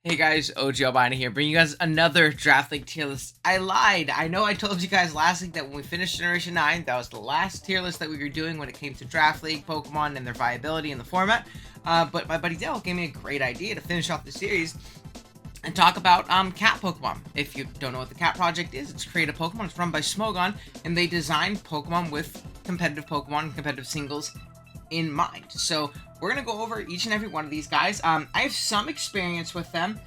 Hey guys, OG Albina here, bringing you guys another Draft League tier list. I lied. I know I told you guys last week that when we finished Generation 9, that was the last tier list that we were doing when it came to Draft League Pokemon and their viability in the format. But my buddy Dale gave me a great idea to finish off the series and talk about cat Pokemon. If you don't know what the Cat Project is, it's create a Pokemon. It's run by Smogon, and they design Pokemon with competitive Pokemon and competitive singles in mind. So we're gonna go over each and every one of these guys. I have some experience with them.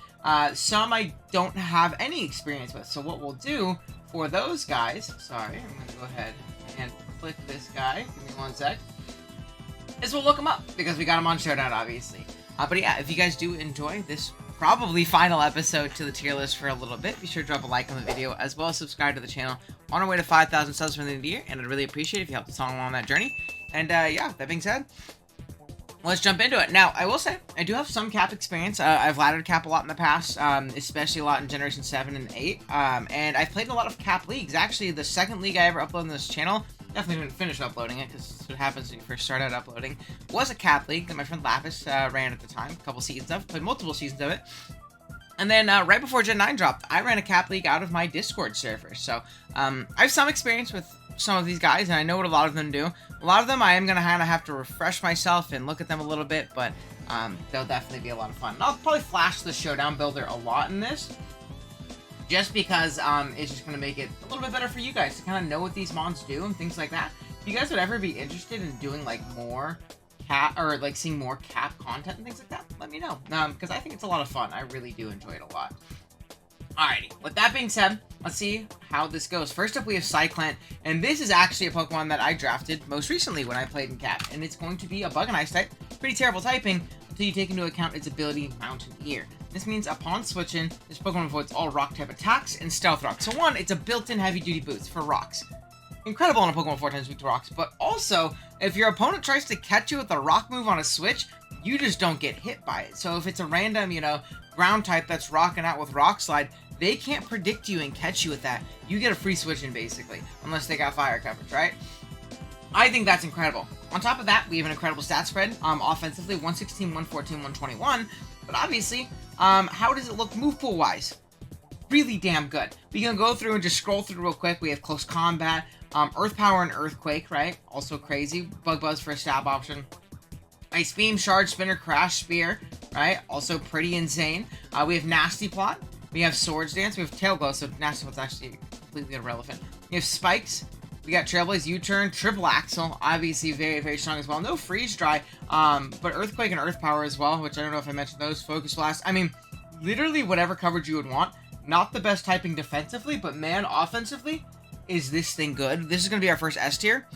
Some I don't have any experience with. So what we'll do for those guys, sorry, I'm gonna go ahead and click this guy. Give me one sec. Is we'll look them up because we got them on Showdown, obviously. But yeah, if you guys do enjoy this probably final episode to the tier list for a little bit, be sure to drop a like on the video as well as subscribe to the channel. On our way to 5,000 subs for the end of the year, and I'd really appreciate it if you helped us along on that journey. And yeah, that being said, let's jump into it. Now, I will say, I do have some cap experience. I've laddered cap a lot in the past, especially a lot in Generation 7 and 8. And I've played in a lot of cap leagues. Actually, the second league I ever uploaded on this channel, definitely didn't finish uploading it, because that's what happens when you first start out uploading, was a cap league that my friend Lapis ran at the time. A couple seasons of, played multiple seasons of it. And then right before Gen 9 dropped, I ran a cap league out of my Discord server. So I have some experience with some of these guys, and I know what a lot of them do. A lot of them I am going to kind of have to refresh myself and look at them a little bit, but they'll definitely be a lot of fun. And I'll probably flash the Showdown builder a lot in this, just because it's just going to make it a little bit better for you guys to kind of know what these mons do and things like that. If you guys would ever be interested in doing like more cat, or like seeing more cap content and things like that, let me know, because I think it's a lot of fun. I really do enjoy it a lot. Alrighty, with that being said, let's see how this goes. First up, we have Cyclant, and this is actually a Pokemon that I drafted most recently when I played in Cap, and it's going to be a Bug and Ice type. Pretty terrible typing until you take into account its ability Mountaineer. This means upon switching, this Pokemon avoids all rock type attacks and Stealth Rock. So one, it's a built-in heavy-duty boost for rocks. Incredible on a Pokemon 4 times weak to rocks, but also, if your opponent tries to catch you with a rock move on a switch, you just don't get hit by it. So if it's a random, ground type that's rocking out with Rock Slide, they can't predict you and catch you with that. You get a free switch in, basically, unless they got fire coverage, right? I think that's incredible. On top of that, we have an incredible stat spread. Offensively, 116, 114, 121. But obviously, how does it look move pool-wise? Really damn good. We can go through and just scroll through real quick. We have Close Combat, Earth Power and Earthquake, right? Also crazy. Bug Buzz for a stab option. Ice Beam, Shard, Spinner, Crash, Spear, right? Also pretty insane. We have Nasty Plot. We have Swords Dance. We have Tail Glow, so Nasty Plot's actually completely irrelevant. We have Spikes. We got Trailblaze, U-Turn, Triple Axle. Obviously very, very strong as well. No Freeze Dry, but Earthquake and Earth Power as well, which I don't know if I mentioned those. Focus Blast. I mean, literally whatever coverage you would want. Not the best typing defensively, but man, offensively, is this thing good? This is going to be our first S tier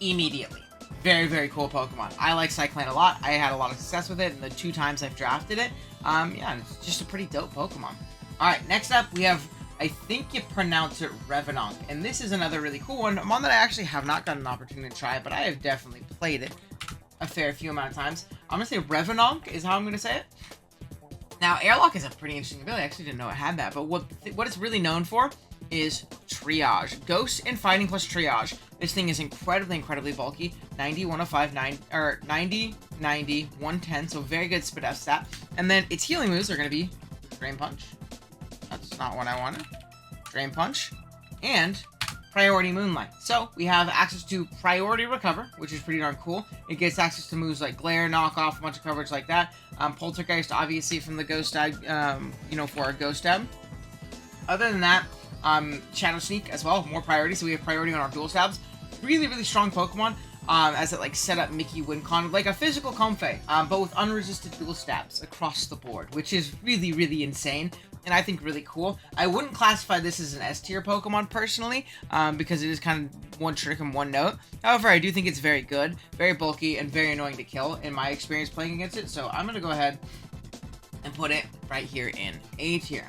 immediately. Very, very cool Pokemon. I like Cyclant a lot. I had a lot of success with it in the 2 times I've drafted it. Yeah, it's just a pretty dope Pokemon. Alright, next up, we have, I think you pronounce it Revon. And this is another really cool one. One that I actually have not gotten an opportunity to try, but I have definitely played it a fair few amount of times. I'm going to say Revon is how I'm going to say it. Now, Airlock is a pretty interesting ability. I actually didn't know it had that. But what it's really known for is Triage. Ghost and Fighting plus Triage. This thing is incredibly, incredibly bulky. 90, 105, 90, 90, 110. So very good Speed F stat. And then its healing moves are going to be Drain Punch. That's not what I wanted. Drain Punch. And Priority Moonlight. So we have access to Priority Recover, which is pretty darn cool. It gets access to moves like Glare, Knock Off, a bunch of coverage like that. Poltergeist, obviously, from the Ghost Stab, for our Ghost Stab. Other than that, Shadow Sneak as well, more priority, so we have priority on our dual stabs. Really, really strong Pokemon, as it, set up Mickey Wincon, like a physical Comfey, but with unresisted dual stabs across the board, which is really, really insane, and I think really cool. I wouldn't classify this as an S-tier Pokemon, personally, because it is kind of one trick and one note. However, I do think it's very good, very bulky, and very annoying to kill, in my experience playing against it, so I'm going to go ahead and put it right here in A tier.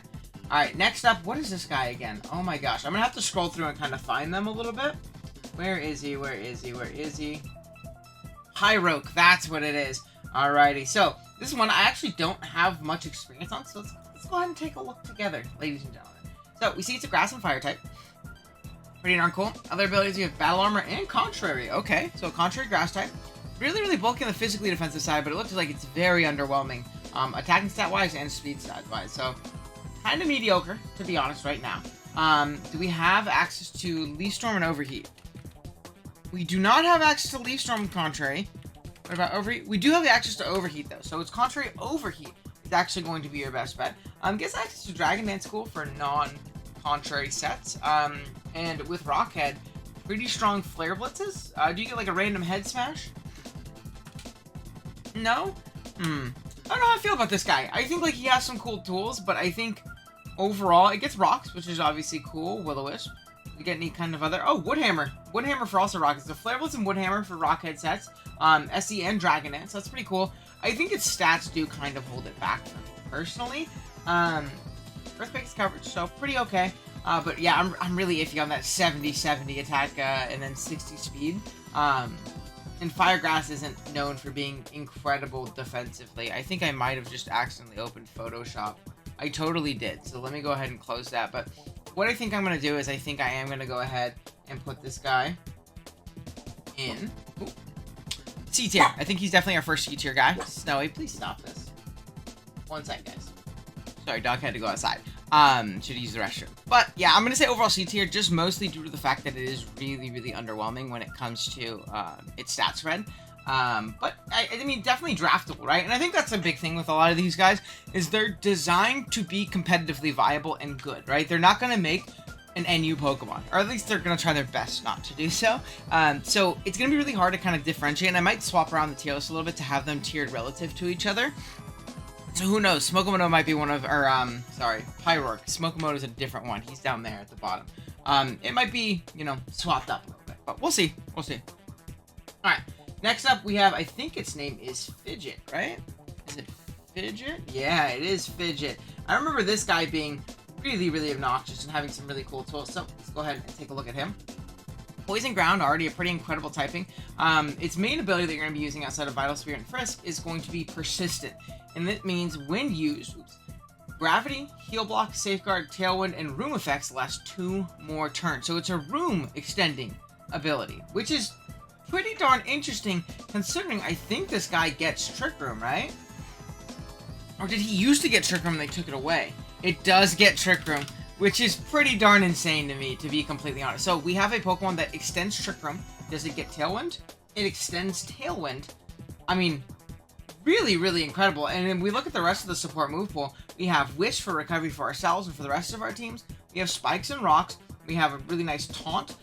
Alright, next up, what is this guy again? Oh my gosh, I'm gonna have to scroll through and kind of find them a little bit. Where is he? Where is he? Where is he? Hyroke, that's what it is. Alrighty, so this one I actually don't have much experience on, so let's go ahead and take a look together, ladies and gentlemen. So, we see it's a Grass and Fire type. Pretty darn cool. Other abilities, we have Battle Armor and Contrary. Okay, so Contrary Grass type. Really, really bulky on the physically defensive side, but it looks like it's very underwhelming attacking stat-wise and speed stat-wise. So, kind of mediocre, to be honest, right now. Do we have access to Leaf Storm and Overheat? We do not have access to Leaf Storm, contrary. What about Overheat? We do have access to Overheat, though. So it's contrary Overheat is actually going to be your best bet. Gets access to Dragon Dance School for non-contrary sets. And with Rockhead, pretty strong Flare Blitzes. Do you get like a random Head Smash? No? I don't know how I feel about this guy. I think like he has some cool tools, but I think overall it gets rocks, which is obviously cool. Will-O-Wisp. We get any kind of other... Oh, Woodhammer. Woodhammer for also rockets. So Flare Blitz and Woodhammer for Rockhead sets. SE and Dragon Dance. So that's pretty cool. I think its stats do kind of hold it back for me, personally. Earthquake's coverage, so pretty okay. But yeah, I'm really iffy on that 70-70 attack and then 60 speed. And Firegrass isn't known for being incredible defensively. I think I might have just accidentally opened Photoshop. I totally did. So let me go ahead and close that. But what I think I'm going to do is I think I am going to go ahead and put this guy in C tier. I think he's definitely our first C tier guy. Snowy, please stop this. One sec, guys. Sorry, dog had to go outside. Should use the restroom. But yeah, I'm going to say overall C tier, just mostly due to the fact that it is really, really underwhelming when it comes to its stat spread. But I mean, definitely draftable, right? And I think that's a big thing with a lot of these guys, is they're designed to be competitively viable and good, right? They're not going to make an NU Pokemon, or at least they're going to try their best not to do so. So it's going to be really hard to kind of differentiate, and I might swap around the tier list a little bit to have them tiered relative to each other. So who knows? Smokemoto might be one of, or sorry, Pyroark. Smokemoto is a different one. He's down there at the bottom. It might be, you know, swapped up a little bit, but we'll see. We'll see. All right. Next up, we have, I think its name is Fidget, right? Is it Fidget? Yeah, it is Fidget. I remember this guy being really, really obnoxious and having some really cool tools. So let's go ahead and take a look at him. Poison Ground, already a pretty incredible typing. Its main ability that you're going to be using outside of Vital Spirit and Frisk is going to be Persistent. And that means when used, Gravity, Heal Block, Safeguard, Tailwind, and Room effects last 2 more turns. So it's a room extending ability, which is pretty darn interesting, considering I think this guy gets Trick Room, right? Or did he used to get Trick Room and they took it away? It does get Trick Room, which is pretty darn insane to me, to be completely honest. So we have a Pokemon that extends Trick Room. Does it get Tailwind? It extends Tailwind. I mean, really, really incredible. And then we look at the rest of the support move pool. We have Wish for recovery for ourselves and for the rest of our teams. We have Spikes and Rocks. We have a really nice Taunt.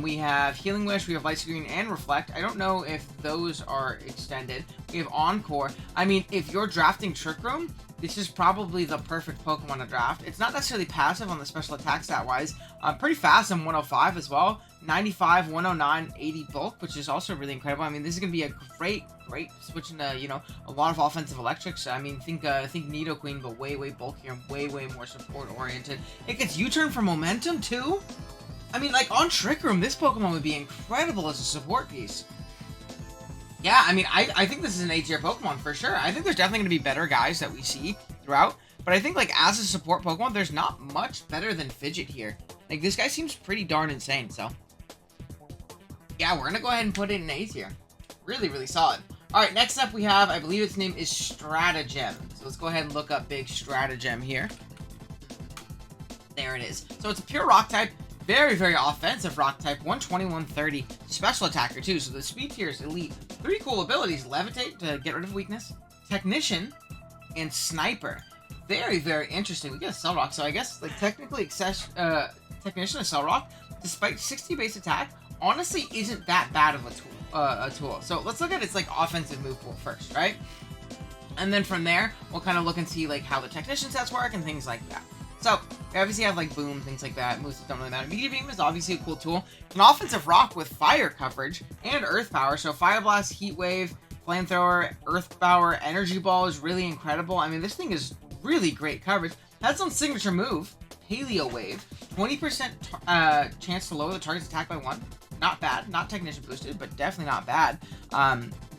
We have Healing Wish, we have Light Screen, and Reflect. I don't know if those are extended. We have Encore. I mean, if you're drafting Trick Room, this is probably the perfect Pokemon to draft. It's not necessarily passive on the special attack stat-wise. Pretty fast on 105 as well. 95, 109, 80 bulk, which is also really incredible. I mean, this is going to be a great switch into, you know, a lot of offensive electrics. I mean, think Nidoqueen, but way bulkier and way more support-oriented. It gets U-turn for momentum, too? I mean, like, on Trick Room, this Pokemon would be incredible as a support piece. Yeah, I mean, I think this is an A-tier Pokemon for sure. I think there's definitely going to be better guys that we see throughout. But I think, like, as a support Pokemon, there's not much better than Fidget here. Like, this guy seems pretty darn insane, so. Yeah, we're going to go ahead and put it in A-tier. Really, really solid. Alright, next up we have, I believe its name is Stratagem. So let's go ahead and look up big Stratagem here. There it is. So it's a pure rock type. Very offensive rock type. 120, 130. Special attacker, too. So the speed tier is elite. 3 cool abilities. Levitate to get rid of weakness. Technician. And Sniper. Very interesting. We get a Cell Rock. So I guess, like, technically, Technician and Cell Rock, despite 60 base attack, honestly isn't that bad of a tool. So let's look at its, like, offensive move pool first, right? And then from there, we'll kind of look and see, like, how the Technician sets work and things like that. So, we obviously have, like, Boom, things like that. Moves that don't really matter. Meteor Beam is obviously a cool tool. An offensive rock with fire coverage and earth power. So, Fire Blast, Heat Wave, Flamethrower, Earth Power, Energy Ball is really incredible. I mean, this thing is really great coverage. Has its own signature move, Paleo Wave. 20% chance to lower the target's attack by 1. Not bad. Not Technician boosted, but definitely not bad.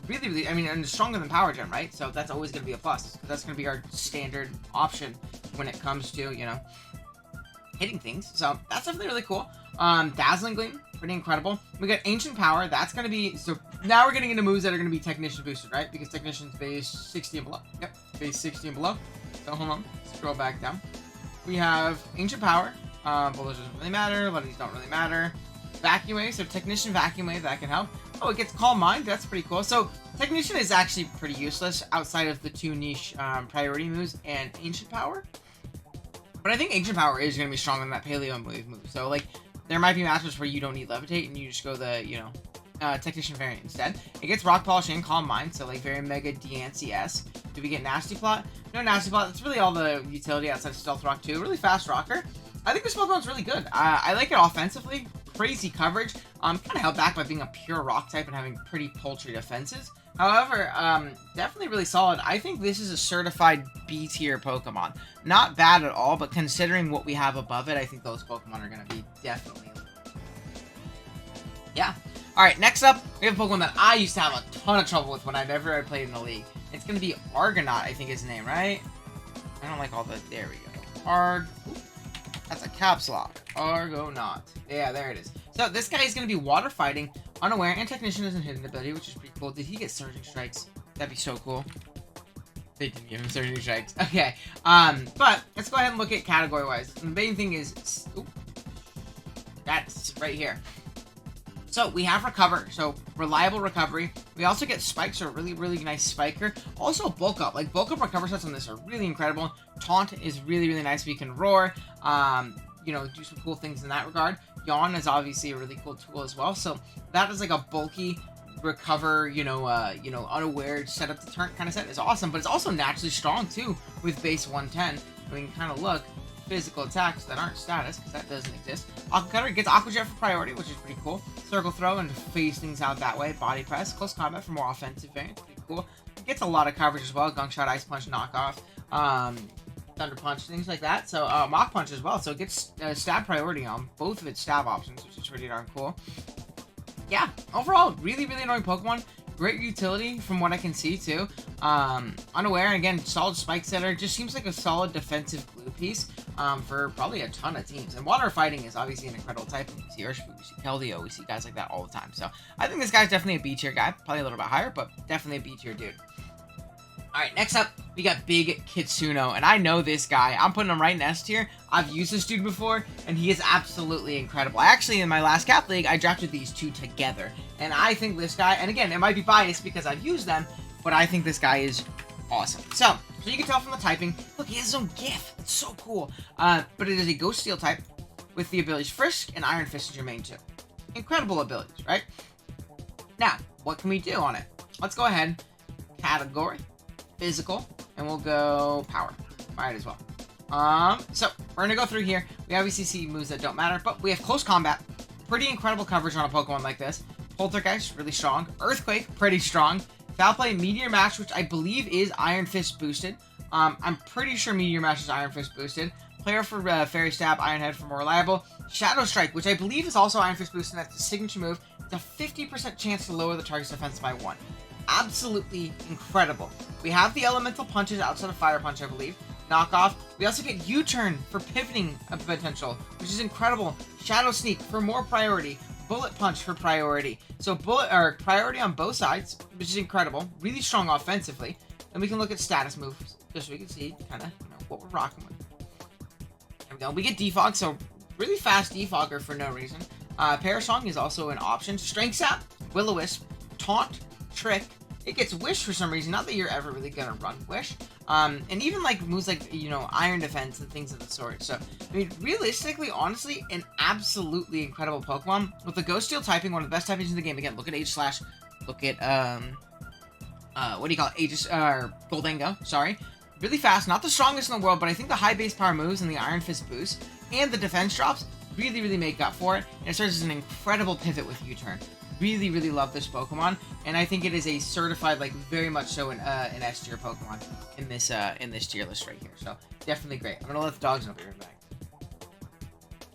Really, I mean, and it's stronger than Power Gem, right? So that's always going to be a plus. That's going to be our standard option when it comes to, you know, hitting things. So that's definitely really cool. Dazzling Gleam, pretty incredible. We got Ancient Power, that's going to be, so now we're getting into moves that are going to be Technician boosted, right? Because Technician's base 60 and below. Yep, base 60 and below. So hold on, scroll back down. We have Ancient Power, Bullets doesn't really matter, a lot of these don't really matter. Vacuum Wave, so Technician Vacuum Wave, that can help. Oh, it gets Calm Mind, that's pretty cool. So Technician is actually pretty useless outside of the 2 niche priority moves and Ancient Power. But I think Ancient Power is going to be stronger than that Paleo Wave move. So, like, there might be matches where you don't need Levitate and you just go the, you know, Technician variant instead. It gets Rock Polish and Calm Mind, so, like, very mega DNCS. Do we get Nasty Plot? No Nasty Plot. That's really all the utility outside of Stealth Rock 2. Really fast rocker. I think this Pokemon's really good. I like it offensively. Crazy coverage. Kind of held back by being a pure rock type and having pretty paltry defenses. However, definitely really solid. I think this is a certified B tier Pokemon. Not bad at all, but considering what we have above it, I think those Pokemon are going to be definitely... Yeah. Alright, next up, we have a Pokemon that I used to have a ton of trouble with whenever I played in the league. It's going to be Argonaut, I think is his name, right? I don't like all the... There we go. That's a caps lock. Argonaut. Yeah, there it is. So this guy is going to be water fighting, unaware, and Technician is a hidden ability, which is pretty cool. Did he get Surging Strikes? That'd be so cool. They didn't give him Surging Strikes. Okay. But let's go ahead and look at category-wise. The main thing is... Ooh, that's right here. So we have Recover, so reliable recovery. We also get Spike, so a really, really nice spiker. Also Bulk Up, like Bulk Up recover sets on this are really incredible. Taunt is really, really nice. We can roar, you know, do some cool things in that regard. Yawn is obviously a really cool tool as well. So that is like a bulky recover, you know, unaware set up the turn kind of set is awesome. But it's also naturally strong too with base 110. We can kind of look. Physical attacks that aren't status, because that doesn't exist. Aqua Cutter gets Aqua Jet for priority, which is pretty cool. Circle Throw and phase things out that way. Body Press, Close Combat for more offensive variants, pretty cool. It gets a lot of coverage as well. Gunk Shot, Ice Punch, Knockoff, Thunder Punch, things like that. So Mach Punch as well. So it gets stab priority on both of its stab options, which is pretty darn cool. Yeah, overall, really, really annoying Pokemon. Great utility from what I can see too. Unaware, and again, solid spike setter. Just seems like a solid defensive glue piece for probably a ton of teams. And water fighting is obviously an incredible type. We see Urshifu, we see Keldeo, we see guys like that all the time. So I think this guy's definitely a B tier guy. Probably a little bit higher, but definitely a B tier dude. Alright, next up, we got Big Kitsuno, and I know this guy. I'm putting him right in S tier. I've used this dude before, and he is absolutely incredible. Actually, in my last Cap League, I drafted these two together, and I think this guy, and again, it might be biased because I've used them, but I think this guy is awesome. So you can tell from the typing, look, he has his own GIF. It's so cool. But it is a Ghost Steel type with the abilities Frisk and Iron Fist as your main two. Incredible abilities, right? Now, what can we do on it? Let's go ahead, category. Physical, and we'll go power. Might as well. So we're gonna go through here. We obviously see moves that don't matter, but we have close combat. Pretty incredible coverage on a Pokemon like this. Poltergeist, really strong. Earthquake, pretty strong. Foul Play, Meteor Mash, which I believe is Iron Fist boosted. I'm pretty sure Meteor Mash is Iron Fist boosted. Player for Fairy Stab, Iron Head for more reliable. Shadow Strike, which I believe is also Iron Fist boosted. That's a signature move. It's a 50% chance to lower the target's defense by 1. Absolutely incredible. We have the elemental punches outside of Fire Punch, I believe. Knockoff. We also get U-turn for pivoting potential, which is incredible. Shadow Sneak for more priority. Bullet Punch for priority. So priority on both sides, which is incredible. Really strong offensively. Then we can look at status moves, just so we can see kind of what we're rocking with. There we go. We get Defog, so really fast Defogger for no reason. Parasong is also an option. Strength Sap, Will-O-Wisp, Taunt, Trick. It gets Wish for some reason. Not that you're ever really gonna run Wish. And even like moves like, Iron Defense and things of the sort. So, I mean, realistically, honestly, an absolutely incredible Pokemon. With the Ghost Steel typing, one of the best typings in the game. Again, look at Aegislash. Look at, what do you call it? Goldango, sorry. Really fast, not the strongest in the world, but I think the high base power moves and the Iron Fist boost and the defense drops really, really make up for it. And it serves as an incredible pivot with U-turn. Really, really love this Pokemon, and I think it is a certified, like, very much so an S tier Pokemon in this tier list right here. So definitely great. I'm gonna let the dogs know. Be right back.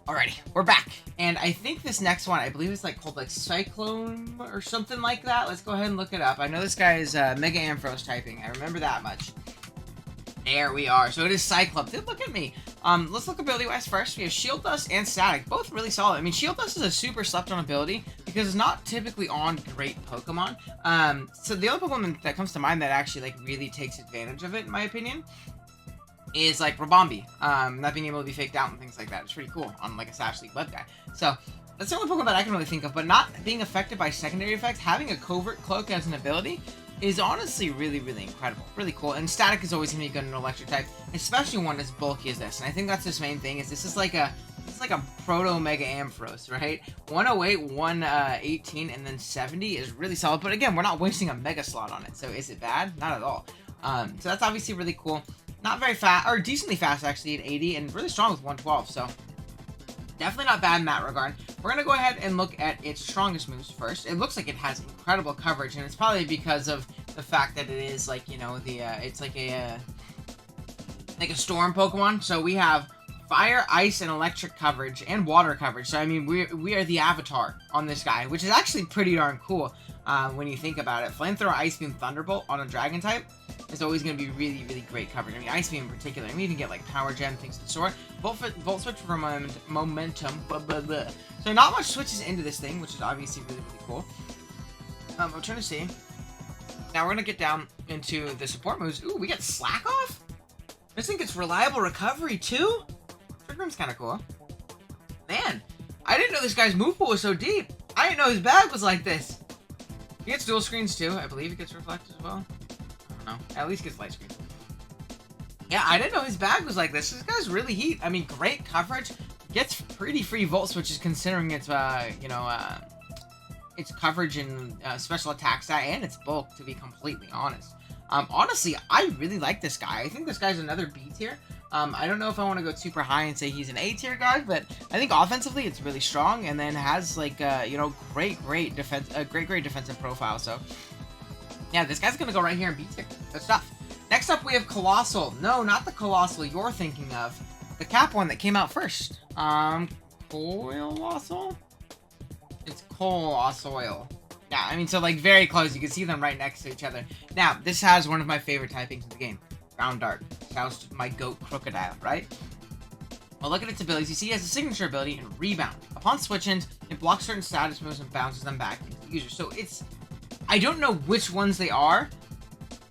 Alrighty, we're back, and I think this next one, I believe it's like called like Cyclone or something like that. Let's go ahead and look it up. I know this guy is Mega Ampharos typing. I remember that much. There we are. So it is Cyclops. Dude, look at me. Let's look ability-wise first. We have Shield Dust and Static, both really solid. I mean, Shield Dust is a super slept-on ability because it's not typically on great Pokemon. So the other Pokemon that comes to mind that actually, like, really takes advantage of it, in my opinion, is, like, Rabombi. Not being able to be faked out and things like that. It's pretty cool on, like, a Sash League web guy. So that's the only Pokemon that I can really think of, but not being affected by secondary effects, having a Covert Cloak as an ability is honestly really, really incredible. Really cool. And Static is always going to be good in an electric type, especially one as bulky as this. And I think that's this main thing, is this is like a proto Mega Ampharos, right? 108, 118, and then 70 is really solid. But again, we're not wasting a Mega slot on it. So is it bad? Not at all. So that's obviously really cool. Not very fast, or decently fast actually at 80, and really strong with 112. So definitely not bad in that regard. We're going to go ahead and look at its strongest moves first. It looks like it has incredible coverage, and it's probably because of the fact that it is, like, you know, it's like a storm Pokemon. So we have fire, ice, and electric coverage, and water coverage. So, I mean, we are the Avatar on this guy, which is actually pretty darn cool when you think about it. Flamethrower, Ice Beam, Thunderbolt on a Dragon type is always going to be really, really great coverage. I mean, Ice Beam in particular. I mean, you can get, like, Power Gem, things of the sort. Volt Switch for momentum. So not much switches into this thing, which is obviously really, really cool. I'm trying to see. Now we're going to get down into the support moves. Ooh, we get Slack Off? This thing gets Reliable Recovery, too? Trick Room's kind of cool. Man, I didn't know this guy's move pool was so deep. I didn't know his bag was like this. He gets dual screens, too. I believe he gets Reflect as well. I don't know. At least gets light screen. Yeah, I didn't know his bag was like this. This guy's really heat. I mean, great coverage. Gets pretty free Volt Switches considering its, its coverage and special attack stat and its bulk, to be completely honest. Honestly, I really like this guy. I think this guy's another B tier. I don't know if I want to go super high and say he's an A tier guy, but I think offensively it's really strong, and then has, like, great defensive profile. So yeah, this guy's gonna go right here in B tier. Good stuff. Next up, we have Colossal. No, not the Colossal you're thinking of. The cap one that came out first. Colossal? It's Colossal. Yeah, I mean, so, like, very close. You can see them right next to each other. Now, this has one of my favorite typings in the game. Ground Dart. Shouts to my goat Crocodile, right? Well, look at its abilities. You see it has a signature ability in Rebound. Upon switch-ins, it blocks certain status moves and bounces them back into the user. So it's... I don't know which ones they are.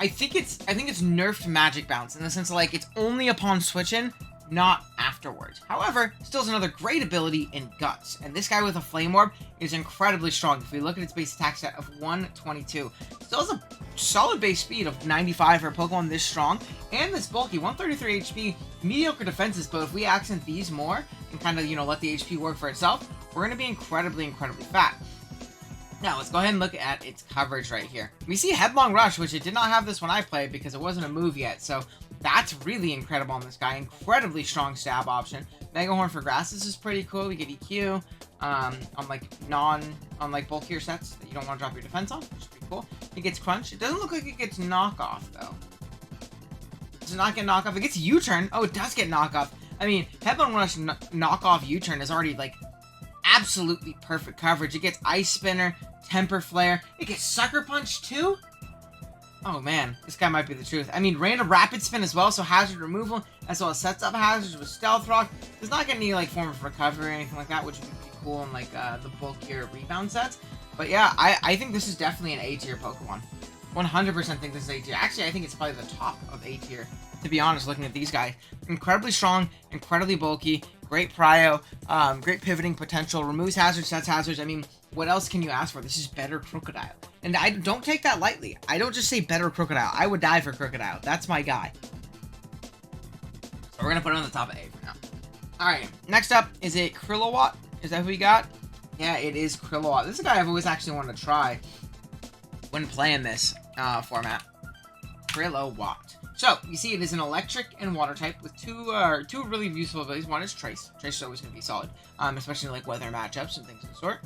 I think it's nerfed Magic Bounce in the sense of, like, it's only upon switch-in, not afterwards. However, still is another great ability in Guts, and this guy with a Flame Orb is incredibly strong. If we look at its base attack stat of 122, still has a solid base speed of 95 for a Pokemon this strong, and this bulky, 133 HP, mediocre defenses, but if we accent these more, and kind of, you know, let the HP work for itself, we're going to be incredibly fat. Now, let's go ahead and look at its coverage right here. We see Headlong Rush, which it did not have this when I played because it wasn't a move yet, so that's really incredible on this guy. Incredibly strong stab option. Mega Horn for Grasses is pretty cool. We get EQ on bulkier sets that you don't want to drop your defense on, which is pretty cool. It gets Crunch. It doesn't look like it gets Knockoff, though. Does it not get Knockoff? It gets U-Turn. Oh, it does get Knockoff. I mean, Headlong Rush Knockoff U-Turn is already, like, absolutely perfect coverage. It gets Ice Spinner, Temper Flare. It gets Sucker Punch, too? Oh, man. This guy might be the truth. I mean, random Rapid Spin as well, so hazard removal, as well as sets up hazards with Stealth Rock. Does not get any, like, form of recovery or anything like that, which would be pretty cool in, like, the bulkier Rebound sets. But, yeah, I think this is definitely an A-tier Pokemon. 100% think this is A-tier. Actually, I think it's probably the top of A-tier, to be honest, looking at these guys. Incredibly strong, incredibly bulky, great prio, great pivoting potential, removes hazards, sets hazards. I mean, what else can you ask for? This is better Crocodile. And I don't take that lightly. I don't just say better Crocodile. I would die for Crocodile. That's my guy. So we're going to put it on the top of A for now. Alright, next up, is it Krilla? Is that who we got? Yeah, it is Krilla. This is a guy I've always actually wanted to try when playing this format. Krilla. So, you see it is an electric and water type with two really useful abilities. One is Trace. Trace is always going to be solid, especially in, like, weather matchups and things of the sort.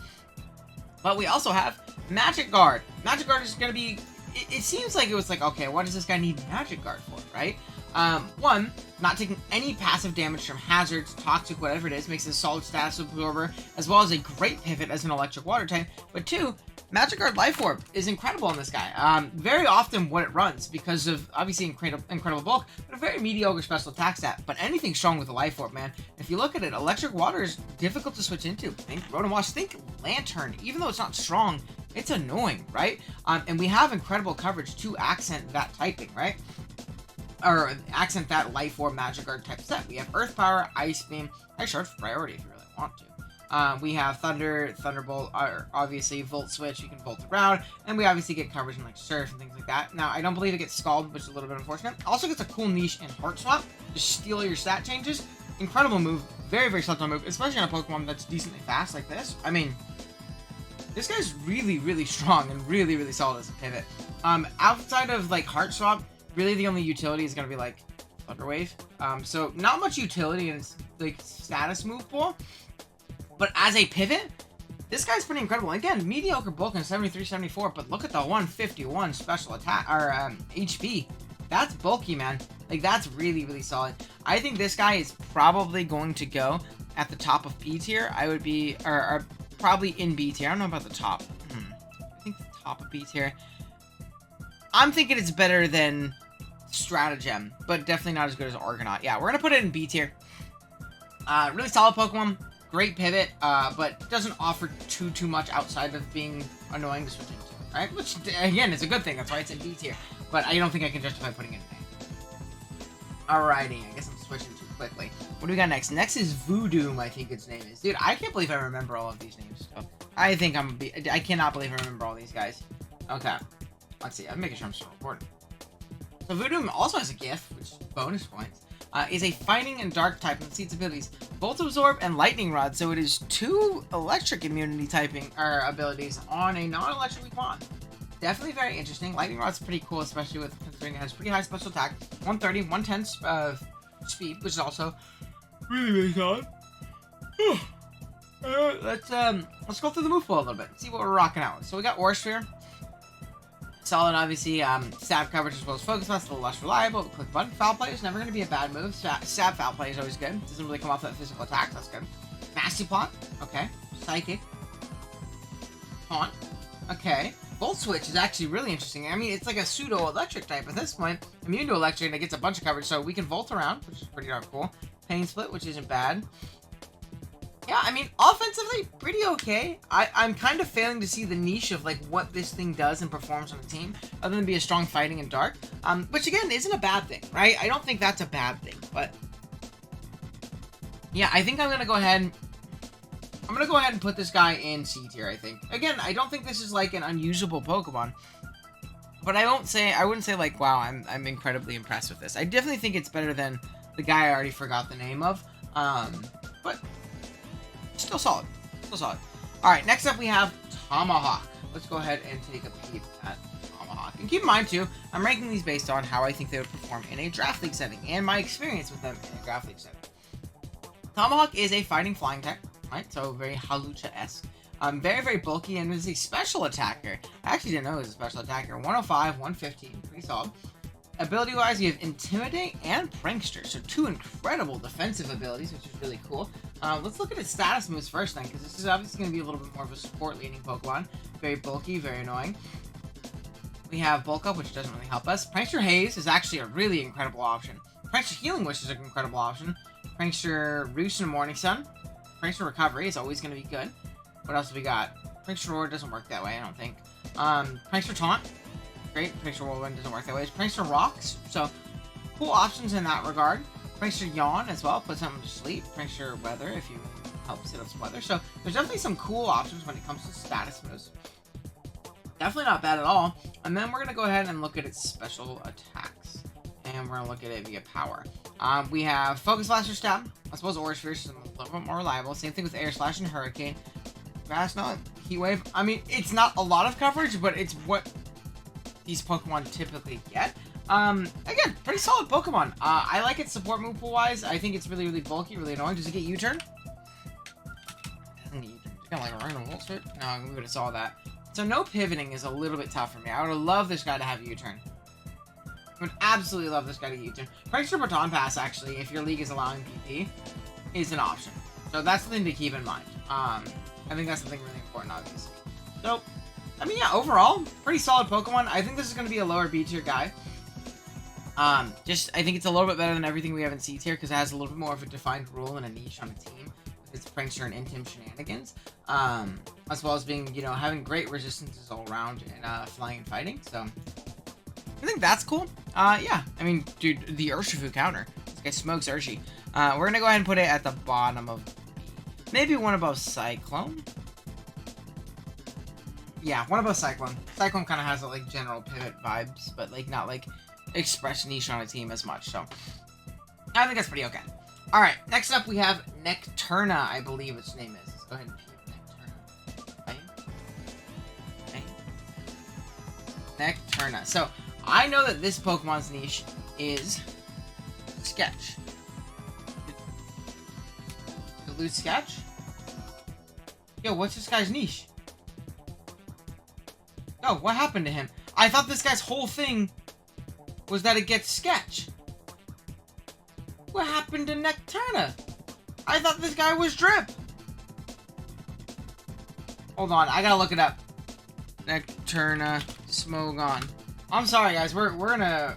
But we also have Magic Guard. Magic Guard is going to be... It seems like it was like, okay, what does this guy need Magic Guard for, right? One, not taking any passive damage from hazards, toxic, whatever it is, makes it a solid status absorber, as well as a great pivot as an electric water type. But two, Magic Guard Life Orb is incredible on this guy. Very often what it runs, because of obviously incredible bulk, but a very mediocre special attack stat. But anything strong with a Life Orb, man. If you look at it, Electric Water is difficult to switch into. Think Road and Wash, think Lantern. Even though it's not strong, it's annoying, right? And we have incredible coverage to accent that typing, right? Or accent that Life Orb Magic Guard type set. We have Earth Power, Ice Beam, Ice Shard for priority if you really want to. We have Thunder, Thunderbolt, obviously Volt Switch, you can Volt around, and we obviously get coverage in like Surf and things like that. Now, I don't believe it gets Scald, which is a little bit unfortunate. Also gets a cool niche in Heart Swap, just steal your stat changes. Incredible move, very, very subtle move, especially on a Pokemon that's decently fast like this. I mean, this guy's really, really strong and really, really solid as a pivot. Outside of like Heart Swap, really the only utility is going to be like Thunder Wave. So not much utility in its like status move pool. But as a pivot, this guy's pretty incredible. Again, mediocre bulk in 73, 74, but look at the 151 special attack, or HP. That's bulky, man. Like, that's really, really solid. I think this guy is probably going to go at the top of B tier. I would be, or probably in B tier. I don't know about the top. I think the top of B tier. I'm thinking it's better than Stratagem, but definitely not as good as Argonaut. Yeah, we're going to put it in B tier. Really solid Pokemon. Great pivot, but doesn't offer too much outside of being annoying to switch into, right? Which, again, is a good thing. That's why it's in B tier. But I don't think I can justify putting it in A. Alrighty, I guess I'm switching too quickly. What do we got next? Next is Voodo, I think its name is. Dude, I can't believe I remember all of these names. So I think I cannot believe I remember all these guys. Okay, let's see. I'm making sure I'm still recording. So Voodo also has a gift, which is bonus points. Is a fighting and dark type and its abilities Volt Absorb and Lightning Rod, so it is 2 electric immunity typing or abilities on a non-electric weak. Definitely very interesting. Lightning Rod's pretty cool, especially with considering it has pretty high special attack, 130, 110 speed, which is also really, really solid. Let's go through the move pool a little bit, see what we're rocking out with. So we got Aura Sphere. Solid, obviously, stab coverage as well as focus blast, a little less reliable. Click button. Foul play is never going to be a bad move. Stab foul play is always good. Doesn't really come off that physical attack. That's good. Nasty plot. Okay. Psychic. Taunt. Okay. Volt Switch is actually really interesting. I mean, it's like a pseudo electric type at this point. Immune to electric, and it gets a bunch of coverage, so we can volt around, which is pretty darn cool. Pain Split, which isn't bad. Yeah, I mean, offensively, pretty okay. I'm kind of failing to see the niche of, like, what this thing does and performs on the team, other than be a strong fighting and dark, which, again, isn't a bad thing, right? I don't think that's a bad thing, but yeah, I think I'm going to go ahead and put this guy in C tier, I think. Again, I don't think this is, like, an unusable Pokemon, but I wouldn't say, like, wow, I'm incredibly impressed with this. I definitely think it's better than the guy I already forgot the name of, but still solid. Still solid. Alright, next up we have Tomahawk. Let's go ahead and take a peek at Tomahawk. And keep in mind, too, I'm ranking these based on how I think they would perform in a draft league setting, and my experience with them in a draft league setting. Tomahawk is a fighting flying tech, right? So very Halucha-esque. Very, very bulky, and is a special attacker. I actually didn't know it was a special attacker. 105, 115, pretty solid. Ability-wise, you have Intimidate and Prankster, so 2 incredible defensive abilities, which is really cool. Let's look at its status moves first then, because this is obviously going to be a little bit more of a support-leaning Pokemon. Very bulky, very annoying. We have Bulk Up, which doesn't really help us. Prankster Haze is actually a really incredible option. Prankster Healing Wish is an incredible option. Prankster Roost and Morning Sun. Prankster Recovery is always going to be good. What else have we got? Prankster Roar doesn't work that way, I don't think. Prankster Taunt. Great. Prankster Whirlwind doesn't work that way. Prankster Rocks. So, cool options in that regard. Prankster Yawn as well. Put something to sleep. Prankster Weather if you help set up some weather. So, there's definitely some cool options when it comes to status moves. Definitely not bad at all. And then we're going to go ahead and look at its special attacks. And we're going to look at it via power. We have Focus Blast or Stab. I suppose Aura Sphere is a little bit more reliable. Same thing with Air Slash and Hurricane. Grass Knot, Heat Wave. I mean, it's not a lot of coverage, but it's what these Pokemon typically get. Again, pretty solid Pokemon. I like its support move pool wise. I think it's really, really bulky, really annoying. Does it get U-turn? Doesn't get U-turn. It's kind of like a random Volt Switch. No, we would have saw that. So no pivoting is a little bit tough for me. I would have loved this guy to have U-turn. I would absolutely love this guy to get U-turn. Prankster Baton Pass, actually, if your league is allowing PP, is an option. So that's something to keep in mind. I think that's something really important, obviously. So, I mean, yeah, overall, pretty solid Pokemon. I think this is going to be a lower B tier guy. I think it's a little bit better than everything we have in C tier because it has a little bit more of a defined role and a niche on a team with its prankster and Intim shenanigans. As well as being, you know, having great resistances all around and flying and fighting. So I think that's cool. Yeah, I mean, dude, the Urshifu counter. This guy smokes Urshi. We're gonna go ahead and put it at the bottom of maybe one above Cyclone. Yeah, one above Cyclone. Cyclone kind of has like general pivot vibes, but like not like express niche on a team as much. So I think that's pretty okay. All right, next up we have Nectturna, I believe its name is. Let's go ahead and peep Nectturna. Right? Nectturna. So I know that this Pokemon's niche is Sketch. Elude Sketch? Yo, what's this guy's niche? Oh, what happened to him? I thought this guy's whole thing was that it gets Sketch. What happened to Nectturna? I thought this guy was Drip. Hold on, I gotta look it up. Nectturna Smogon. I'm sorry, guys. We're gonna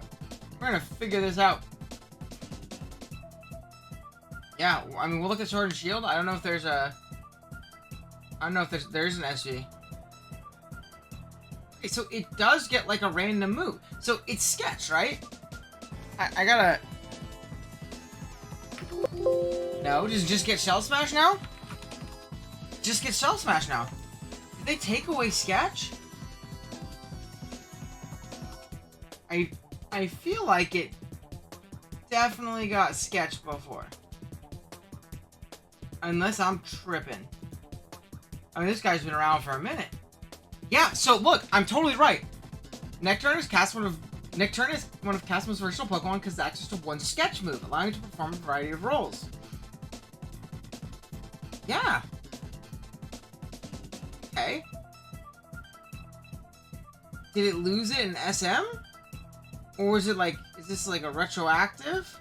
figure this out. Yeah, I mean, we'll look at Sword and Shield. I don't know if there's a. I don't know if there's an SV. Okay, so it does get like a random move. So it's Sketch, right? I gotta. No, does it just get Shell Smash now? Just get Shell Smash now. Did they take away Sketch? I feel like it definitely got Sketch before. Unless I'm tripping. I mean, this guy's been around for a minute. Yeah, so look, I'm totally right. Nectturna is one of Castleman's versatile Pokemon because it's access to one Sketch move, allowing it to perform a variety of roles. Yeah. Okay. Did it lose it in SM? Or is it like, is this like a retroactive?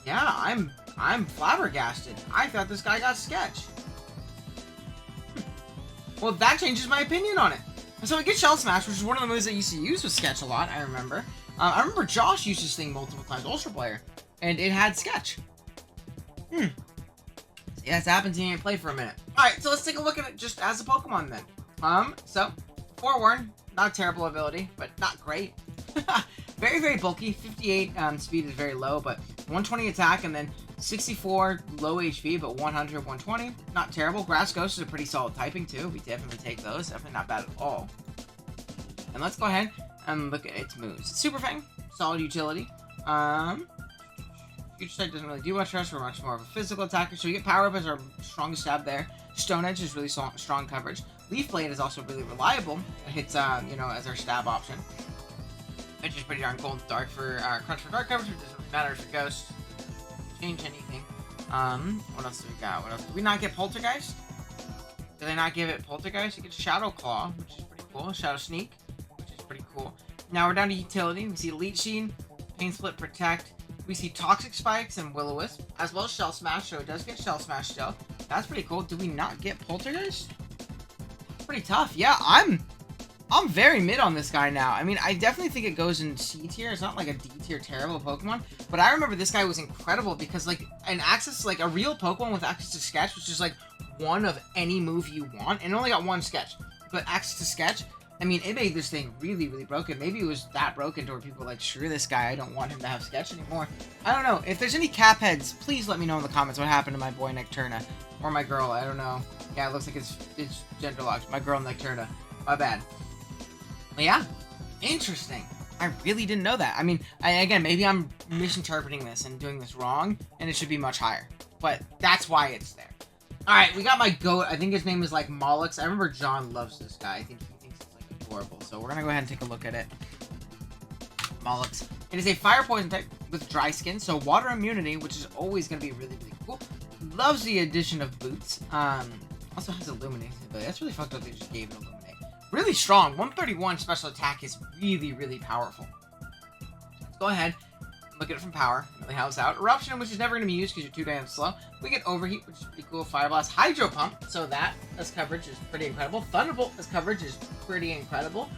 Yeah, I'm flabbergasted. I thought this guy got Sketch. Well, that changes my opinion on it. So we get Shell Smash, which is one of the moves that I used to use with Sketch a lot, I remember. I remember Josh used this thing multiple times, Ultra Player, and it had Sketch. Yeah, it's happened to me and play for a minute. Alright, so let's take a look at it just as a Pokemon then. So, Forewarn, not a terrible ability, but not great. Very, very bulky. 58 speed is very low, but 120 attack, and then 64 low HP, but 100, 120. Not terrible. Grass Ghost is a pretty solid typing, too. We definitely take those. Definitely not bad at all. And let's go ahead and look at its moves. Super Fang, solid utility. Future Sight doesn't really do much for us. We're much more of a physical attacker, so we get Power Up as our strongest stab there. Stone Edge is really strong coverage. Leaf Blade is also really reliable. It hits, you know, as our stab option. Which is pretty darn cool. Dark for Crunch for dark coverage, which doesn't really matter for Ghost. Change anything. What else do we got? What else? Did we not get Poltergeist? Did they not give it Poltergeist? It gets Shadow Claw, which is pretty cool. Shadow Sneak, which is pretty cool. Now we're down to utility. We see Leech Seed, Pain Split, Protect. We see Toxic Spikes and Will-O-Wisp, as well as Shell Smash, so it does get Shell Smash still. That's pretty cool. Do we not get Poltergeist? Pretty tough. Yeah, I'm very mid on this guy now. I mean, I definitely think it goes in C tier. It's not like a D tier terrible Pokemon, but I remember this guy was incredible because like an access, like a real Pokemon with access to Sketch, which is like one of any move you want, and it only got one Sketch, but access to Sketch, I mean, it made this thing really, really broken. Maybe it was that broken to where people were like, screw this guy, I don't want him to have Sketch anymore. I don't know. If there's any cap heads, please let me know in the comments what happened to my boy Nectturna. Or my girl, I don't know. Yeah, it looks like it's gender locked. My girl Nectturna. My bad. But yeah, interesting. I really didn't know that. I mean, again, maybe I'm misinterpreting this and doing this wrong, and it should be much higher. But that's why it's there. Alright, we got my goat. I think his name is like Mollock. I remember John loves this guy. I think he thinks it's like adorable. So we're gonna go ahead and take a look at it. Mollock. It is a fire poison type with dry skin, so water immunity, which is always gonna be really, really cool. Loves the addition of boots. Also has illuminate, but that's really fucked up. They just gave it illuminate. Really strong. 131 special attack is really, really powerful. Let's go ahead Look at it from power. Really helps out. Eruption, which is never going to be used because you're too damn slow. We get Overheat, which is pretty cool. Fire Blast. Hydro Pump. So that as coverage is pretty incredible. Thunderbolt as coverage is pretty incredible.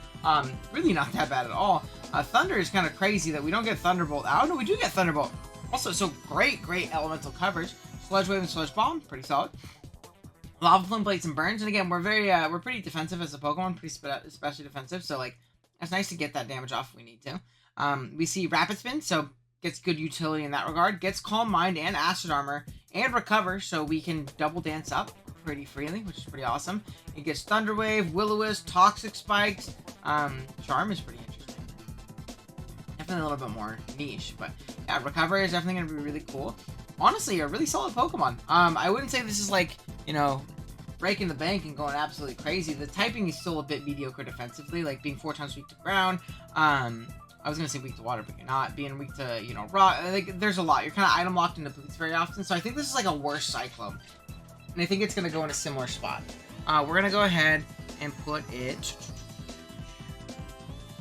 Really not that bad at all. Thunder is kind of crazy that we don't get Thunderbolt. Oh, no, we do get Thunderbolt. Also, so great elemental coverage. Sludge Wave and Sludge Bomb. Pretty solid. Lava Plume, Blades, and Burns. And again, we're pretty defensive as a Pokemon. Pretty especially defensive. So, like, it's nice to get that damage off if we need to. We see Rapid Spin, so gets good utility in that regard. Gets Calm Mind and Acid Armor and Recover, so we can double dance up pretty freely, which is pretty awesome. It gets Thunder Wave, Will-O-Wisp, Toxic Spikes. Charm is pretty interesting. Definitely a little bit more niche, but yeah, Recover is definitely going to be really cool. Honestly, a really solid Pokemon. I wouldn't say this is like, you know, breaking the bank and going absolutely crazy. The typing is still a bit mediocre defensively, like being 4 times weak to ground. I was going to say weak to water, but you're not. Being weak to, you know, rock. Like, there's a lot. You're kind of item locked into boots very often. So I think this is like a worse Cyclone. And I think it's going to go in a similar spot. We're going to go ahead and put it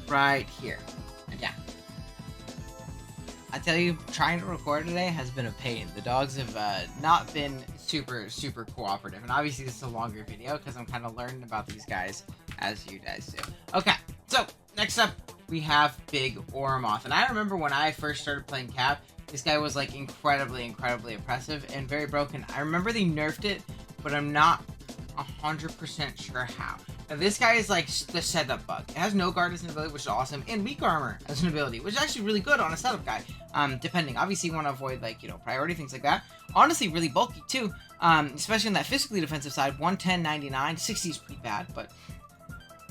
right here. And yeah. I tell you, trying to record today has been a pain. The dogs have not been super cooperative. And obviously this is a longer video because I'm kind of learning about these guys as you guys do. Okay, so next up, we have Big Ormoth. And I remember when I first started playing Cap, this guy was like incredibly oppressive and very broken. I remember they nerfed it, but I'm not 100% sure how. Now this guy is like the setup bug. It has no guard as an ability, which is awesome, and weak armor as an ability, which is actually really good on a setup guy. Depending, obviously you want to avoid like, you know, priority, things like that. Honestly, really bulky too, especially on that physically defensive side. 110, 99, 60 is pretty bad, but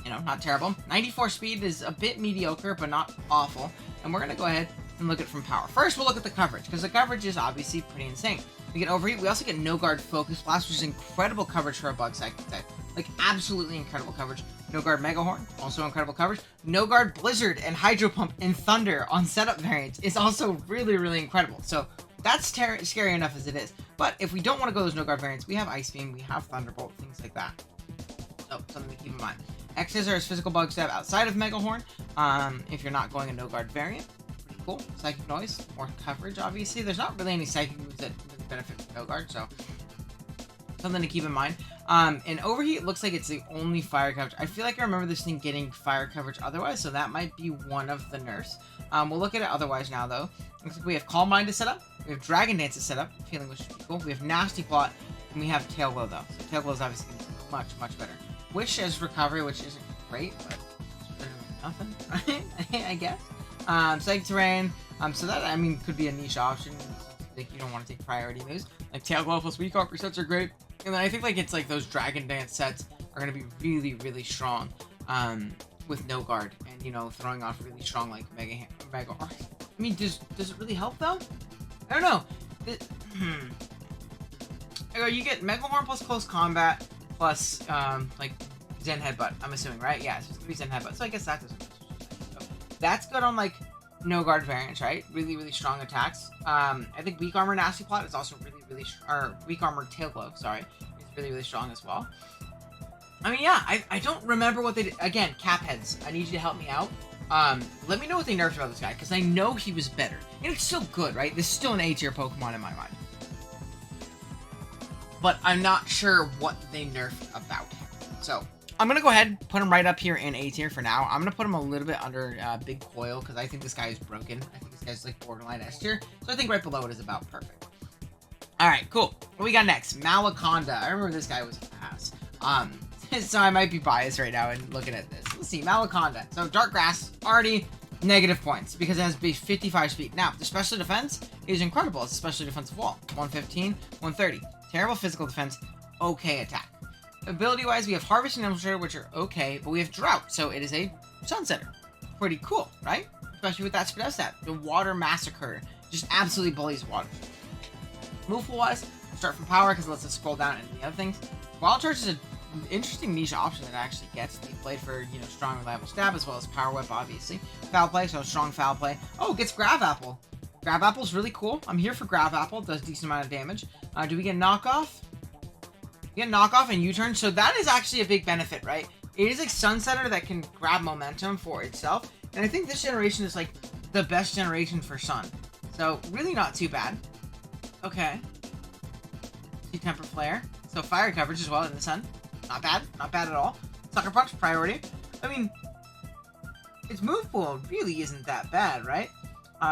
you know, not terrible. 94 speed is a bit mediocre, but not awful. And we're gonna go ahead and look at it from power. First, we'll look at the coverage, because the coverage is obviously pretty insane. We get Overheat. We also get No Guard Focus Blast, which is incredible coverage for a bug psychic type. Like, absolutely incredible coverage. No Guard Mega Horn, also incredible coverage. No Guard Blizzard and Hydro Pump and Thunder on setup variants is also really incredible. So that's scary enough as it is. But if we don't want to go those No Guard variants, we have Ice Beam, we have Thunderbolt, things like that. So something to keep in mind. X-Scissor is physical bug stab outside of Mega Horn. If you're not going a No Guard variant. Pretty cool. Psychic Noise, more coverage, obviously. There's not really any psychic moves that benefit from No Guard, so something to keep in mind. And Overheat looks like it's the only fire coverage. I feel like I remember this thing getting fire coverage otherwise, so that might be one of the nerfs. We'll look at it otherwise now, though. Looks like we have Calm Mind to set up. We have Dragon Dance to set up. Feeling which is pretty cool. We have Nasty Plot, and we have Tail Glow, though. So Tail Glow is obviously going to be much better. Wish as recovery, which isn't great, but it's better than nothing, I guess. Psychic Terrain. So that, I mean, could be a niche option. Like, you don't want to take priority moves. Like, Tail Glow plus Weak Armor sets are great. And then I think, like, it's like those Dragon Dance sets are going to be really strong with No Guard. And, you know, throwing off really strong, like, Mega I mean, does it really help, though? I don't know. You get Mega Horn plus Close Combat plus, like, Zen Headbutt, I'm assuming, right? Yeah, it's just going to be Zen Headbutt. So I guess that doesn't so that's good on, like, No Guard variants, right? Really strong attacks. I think Weak Armor Nasty Plot is also or Weak Armor Tail Glow, sorry, is really strong as well. I mean, yeah, I don't remember what they did. Again, Cap Heads, I need you to help me out. Let me know what they nerfed about this guy, because I know he was better. And it's still good, right? This is still an A-tier Pokemon in my mind. But I'm not sure what they nerfed about him. So I'm going to go ahead and put him right up here in A tier for now. I'm going to put him a little bit under Big Coil because I think this guy is broken. I think this guy's like borderline S tier. So I think right below it is about perfect. Alright, cool. What we got next? Malaconda. I remember this guy was ass. So I might be biased right now in looking at this. Let's see, Malaconda. So Dark Grass, already negative points because it has 55 speed. Now, the special defense is incredible. It's a special defensive wall. 115, 130. Terrible physical defense, okay attack. Ability-wise, we have Harvest and Infiltrator, which are okay, but we have Drought, so it is a Sunsetter. Pretty cool, right? Especially with that Spadef stat. The Water Massacre just absolutely bullies water. Move-wise, we'll start from Power because it lets us scroll down into the other things. Wild Charge is an interesting niche option that actually gets to be played for, you know, strong, reliable stab, as well as Power Whip, obviously. Foul Play, so strong Foul Play. Oh, it gets Grab Apple. Grab Apple's really cool. I'm here for Grab Apple. Does a decent amount of damage. Do we get Knockoff? We get Knockoff and U-Turn, so that is actually a big benefit, right? It is a Sunsetter that can grab momentum for itself, and I think this generation is, like, the best generation for Sun. So, really not too bad. Okay. See Temper Flare. So, fire coverage as well in the sun. Not bad. Not bad at all. Sucker Punch, priority. I mean, its move pool really isn't that bad, right?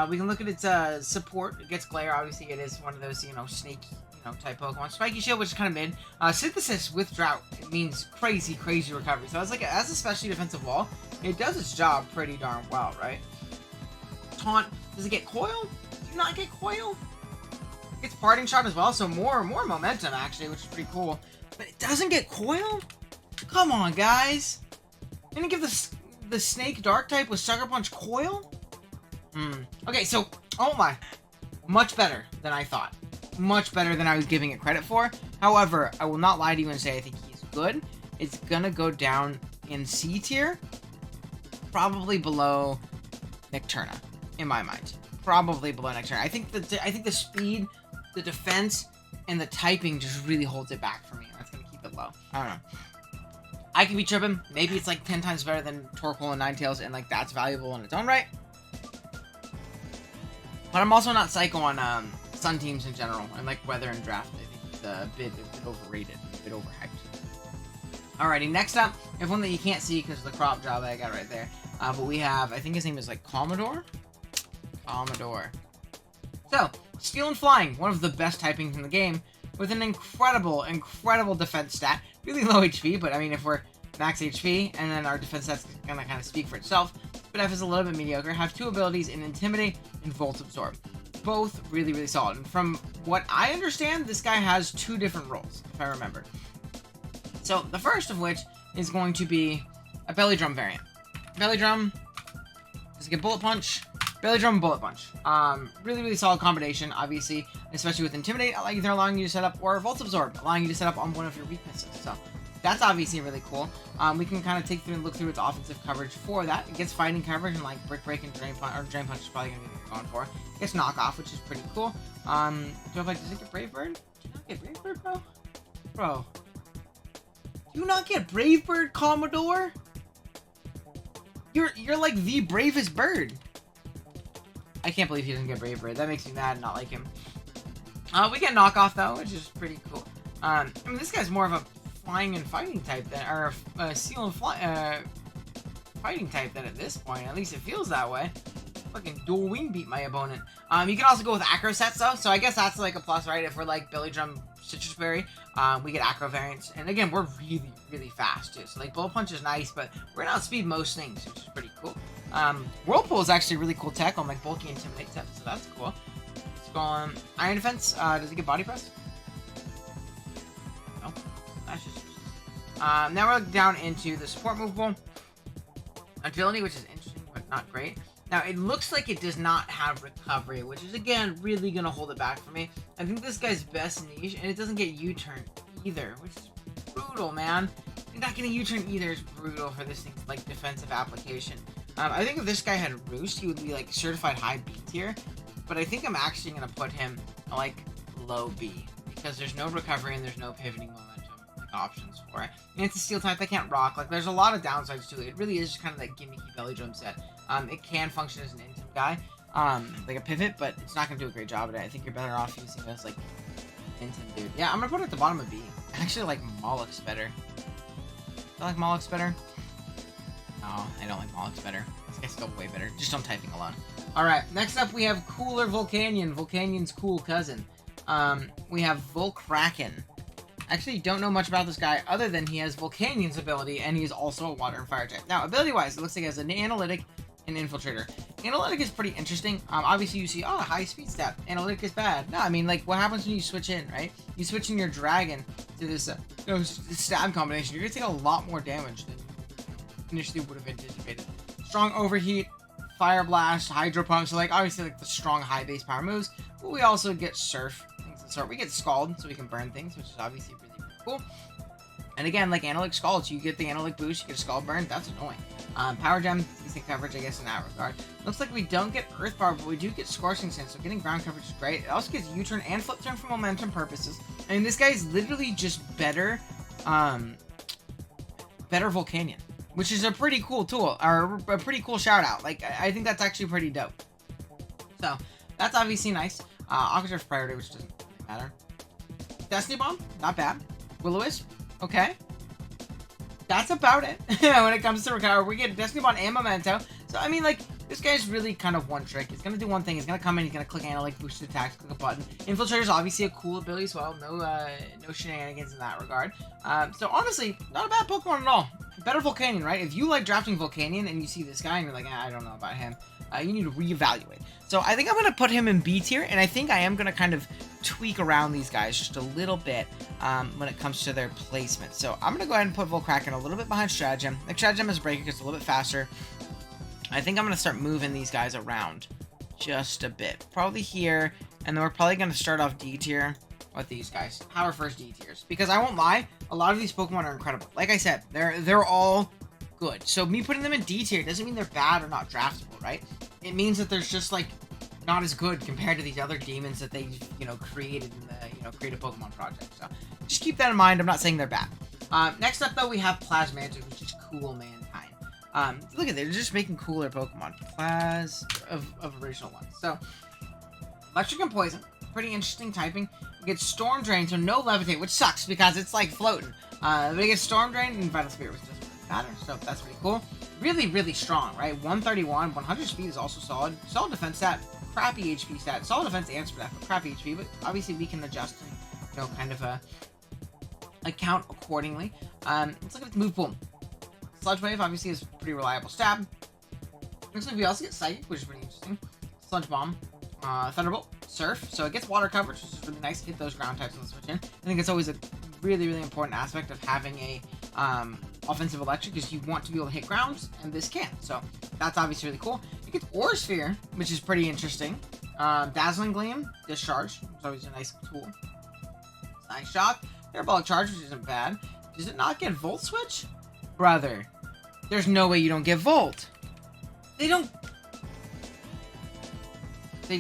We can look at its support. It gets Glare. Obviously, it is one of those, snake, type Pokemon. Spiky Shield, which is kind of mid. Synthesis with Drought. It means crazy, crazy recovery. So, as a specially defensive wall, it does its job pretty darn well, right? Taunt. Does it get Coil? Do you not get Coil? It gets Parting Shot as well, so more momentum, actually, which is pretty cool. But it doesn't get Coil? Come on, guys. Didn't it give the Snake Dark type with Sucker Punch Coil? Okay, so, oh my. Much better than I thought. Much better than I was giving it credit for. However, I will not lie to you and say I think he's good. It's gonna go down in C tier. Probably below Nectturna, in my mind. Probably below Nectturna. I think the speed, the defense, and the typing just really holds it back for me. That's gonna keep it low. I don't know. I could be tripping. Maybe it's like 10 times better than Torkoal and Ninetales, and like that's valuable in its own right. But I'm also not psycho on Sun teams in general, and like weather and draft. I think it's a bit overrated, a bit overhyped. Alrighty, next up, we have one that you can't see because of the crop job that I got right there. But we have, I think his name is like Commodore. Commodore. So, Steel and Flying, one of the best typings in the game, with an incredible defense stat. Really low HP, but I mean, if we're max HP, and then our defense stat's gonna kind of speak for itself. But F is a little bit mediocre. Have 2 abilities in Intimidate and Volt Absorb. Both really solid. And from what I understand, this guy has 2 different roles, if I remember. So, the first of which is going to be a Belly Drum variant. Belly Drum, does it get Bullet Punch? Belly Drum and Bullet Punch. Really solid combination, obviously, especially with Intimidate, either allowing you to set up, or Volt Absorb, allowing you to set up on one of your weaknesses. So, that's obviously really cool. We can kind of take through and look through its offensive coverage for that. It gets Fighting coverage, and like Brick Break and Drain Punch, or Drain Punch is probably going to be what you're going for. It gets Knockoff, which is pretty cool. Do I have, like, does it get Brave Bird? Do you not get Brave Bird, bro? Bro. Do you not get Brave Bird, Commodore? You're like the bravest bird. I can't believe he doesn't get Brave Bird. That makes me mad and not like him. We get Knockoff, though, which is pretty cool. I mean, this guy's more of a flying and fighting type than, or Seal and fighting type than at this point. At least it feels that way. Fucking dual wing beat my opponent. You can also go with Acro sets, though, so I guess that's like a plus, right? If we're like Billy Drum, Citrus Berry, we get Acro variants. And again, we're really fast, too. So like Bullet Punch is nice, but we're gonna outspeed most things, which is pretty cool. Whirlpool is actually a really cool tech on like bulky Intimidate set, so that's cool. Let's go on Iron Defense. Does it get Body Press? No. That's just useless. Now we're down into the support move pool. Agility, which is interesting, but not great. Now, it looks like it does not have recovery, which is, again, really going to hold it back for me. I think this guy's best niche, and it doesn't get U-turn either, which is brutal, man. Not getting U-turn either is brutal for this thing's, like, defensive application. I think if this guy had Roost, he would be, like, certified high B tier. But I think I'm actually going to put him, like, low B. Because there's no recovery and there's no pivoting momentum, like, options for it. And it's a Steel type that can't rock. Like, there's a lot of downsides to it. It really is just kind of that gimmicky Belly Drum set. It can function as an Intim guy, like a pivot, but it's not going to do a great job at it. I think you're better off using it as, like, Intim dude. Yeah, I'm going to put it at the bottom of B. I actually like Mollock's better. I like Mollock's better. No, I don't like Mollock's better. This guy's still way better, just on typing alone. Alright, next up we have Cooler Volcanion, Volcanion's cool cousin. We have Volkraken. Actually, don't know much about this guy other than he has Volcanion's ability, and he's also a water and fire type. Now, ability-wise, it looks like he has an Analytic and Infiltrator. Analytic is pretty interesting. Obviously, you see, oh, high speed stat. Analytic is bad. No, I mean, like, what happens when you switch in, right? You switch in your Dragon to this, this stab combination. You're going to take a lot more damage than initially would have anticipated. Strong Overheat, Fire Blast, Hydro Pump, so, like, obviously, like, the strong high base power moves. But we also get Surf, things of the sort. We get Scald, so we can burn things, which is obviously really cool. And again, like Analytic Scald, so you get the Analytic boost, you get a Scald burn, that's annoying. Power Gem, decent coverage, I guess, in that regard. Looks like we don't get Earth Power, but we do get Scorching Sense, so getting ground coverage is great. It also gets U-turn and flip turn for momentum purposes. I mean, this guy is literally just better, better Volcanion, which is a pretty cool tool, or a pretty cool shout out. Like, I think that's actually pretty dope. So, that's obviously nice. Octave Priority, which doesn't really matter. Destiny Bomb, not bad. Will-O-Wisp, okay. That's about it when it comes to recover. We get Destiny Bomb and Memento. So, I mean, like, this guy's really kind of one trick. He's going to do one thing. He's going to come in, he's going to click analytic, boosted attacks, click a button. Infiltrator's obviously a cool ability as well. No shenanigans in that regard. So, honestly, not a bad Pokemon at all. Better Volcanion, right? If you like drafting Volcanion and you see this guy and you're like, I don't know about him, you need to reevaluate. So, I think I'm going to put him in B tier, and I think I am going to kind of tweak around these guys just a little bit when it comes to their placement. So, I'm going to go ahead and put Kraken a little bit behind Stratagem. Like, Stratagem is breaking because it's a little bit faster. I think I'm going to start moving these guys around just a bit. Probably here, and then we're probably going to start off D tier with these guys. How our first D tiers. Because I won't lie, a lot of these Pokemon are incredible. Like I said, they're all good. So me putting them in D tier doesn't mean they're bad or not draftable, right? It means that there's just, like, not as good compared to these other demons that they, created in the, creative Pokemon project. So just keep that in mind. I'm not saying they're bad. Next up, though, we have Plasmantic, which is cool mankind. Look at, they're just making cooler Pokemon. Of original ones. So, Electric and Poison. Pretty interesting typing. We get Storm Drain, so no Levitate, which sucks because it's like floating. We get Storm Drain and Vital Spirit, which doesn't really matter, so that's pretty cool. Really, really strong, right? 131, 100 speed is also solid. Solid defense stat, crappy HP stat. Solid defense and stat, but crappy HP, but obviously we can adjust and, kind of account accordingly. Let's look at its move pool. Sludge Wave obviously is a pretty reliable stab. Looks like we also get Psychic, which is pretty interesting. Sludge Bomb, Thunderbolt, Surf, so it gets water coverage, which is really nice to hit those ground types on the switch in. I think it's always a really, really important aspect of having a offensive electric, is you want to be able to hit grounds, and this can. So that's obviously really cool. You get Aura Sphere, which is pretty interesting. Dazzling Gleam, Discharge, which is always a nice tool. Nice Shock, Parabolic Charge, which isn't bad. Does it not get Volt Switch? Brother, there's no way you don't get Volt. They just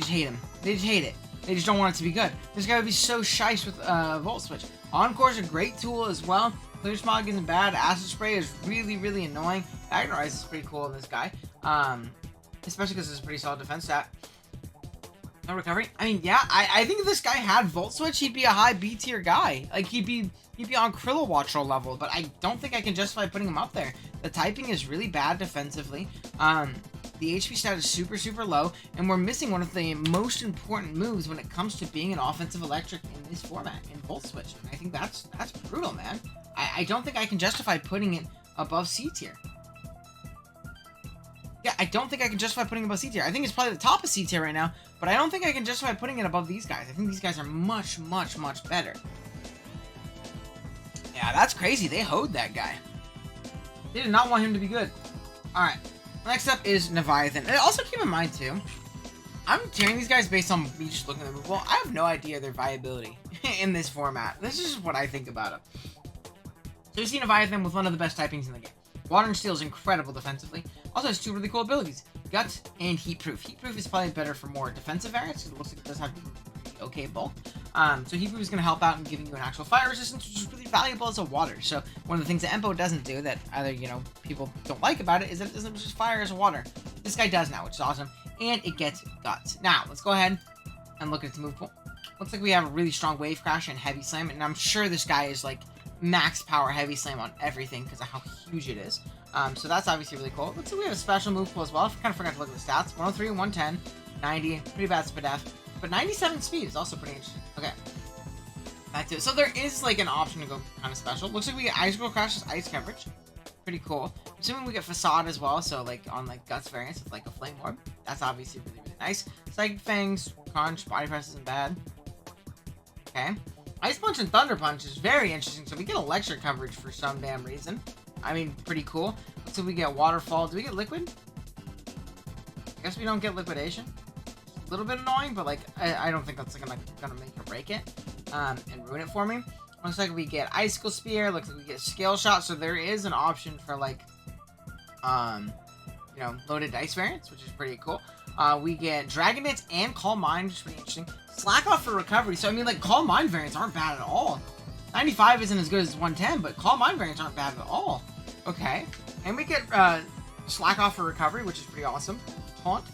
hate him. They just hate it. They just don't want it to be good. This guy would be so shice with Volt Switch. Encore is a great tool as well. Clear Smog isn't bad. Acid Spray is really, really annoying. Agonize is pretty cool in this guy. Especially because it's a pretty solid defense stat. No recovery. I mean, yeah, I think if this guy had Volt Switch, he'd be a high B tier guy. Like, he'd be on Krilla Watch Roll level, but I don't think I can justify putting him up there. The typing is really bad defensively. The HP stat is super, super low, and we're missing one of the most important moves when it comes to being an offensive electric in this format, in Volt Switch. And I think that's brutal, man. I don't think I can justify putting it above C tier. Yeah, I don't think I can justify putting it above C tier. I think it's probably the top of C tier right now, but I don't think I can justify putting it above these guys. I think these guys are much, much, much better. Yeah, that's crazy. They hoed that guy. They did not want him to be good. Alright. Next up is Leviathan. And also keep in mind, too, I'm tiering these guys based on me just looking at them. Well, I have no idea their viability in this format. This is just what I think about them. So you see Leviathan with one of the best typings in the game. Water and Steel is incredible defensively. Also has two really cool abilities. Gut and Heat Proof. Heat Proof is probably better for more defensive variants. It looks like it does have okay bulk. So Heat Proof is going to help out in giving you an actual fire resistance, which is really valuable as a water. So one of the things that Empo doesn't do that either, people don't like about it is that it doesn't just fire as a water. This guy does now, which is awesome. And it gets Guts. Now, let's go ahead and look at its move pool. Looks like we have a really strong Wave Crash and Heavy Slam, and I'm sure this guy is like max power Heavy Slam on everything because of how huge it is. So that's obviously really cool. Looks like we have a special move pool as well. I kind of forgot to look at the stats. 103, 110, 90, pretty bad Spadef. But 97 speed is also pretty interesting. Okay. That's it. So there is like an option to go kind of special. Looks like we get Ice Girl Crash's Ice Coverage. Pretty cool. Assuming we get Facade as well, so like on like Guts variants with like a Flame Orb. That's obviously really, really nice. Psychic Fangs, Crunch, Body Press isn't bad. Okay. Ice Punch and Thunder Punch is very interesting. So we get Electric coverage for some damn reason. I mean, pretty cool. So we get Waterfall. Do we get Liquid? I guess we don't get Liquidation. A little bit annoying, but like I don't think that's gonna make or break it and ruin it for me. Looks like we get Icicle Spear. Looks like we get Scale Shot. So there is an option for like loaded dice variants, which is pretty cool. We get Dragon Dance and Calm Mind, which is pretty interesting. Slack Off for recovery. So I mean, like, Calm Mind variants aren't bad at all. 95 isn't as good as 110, but Calm Mind variants aren't bad at all. Okay, and we get Slack Off for recovery, which is pretty awesome. Taunt,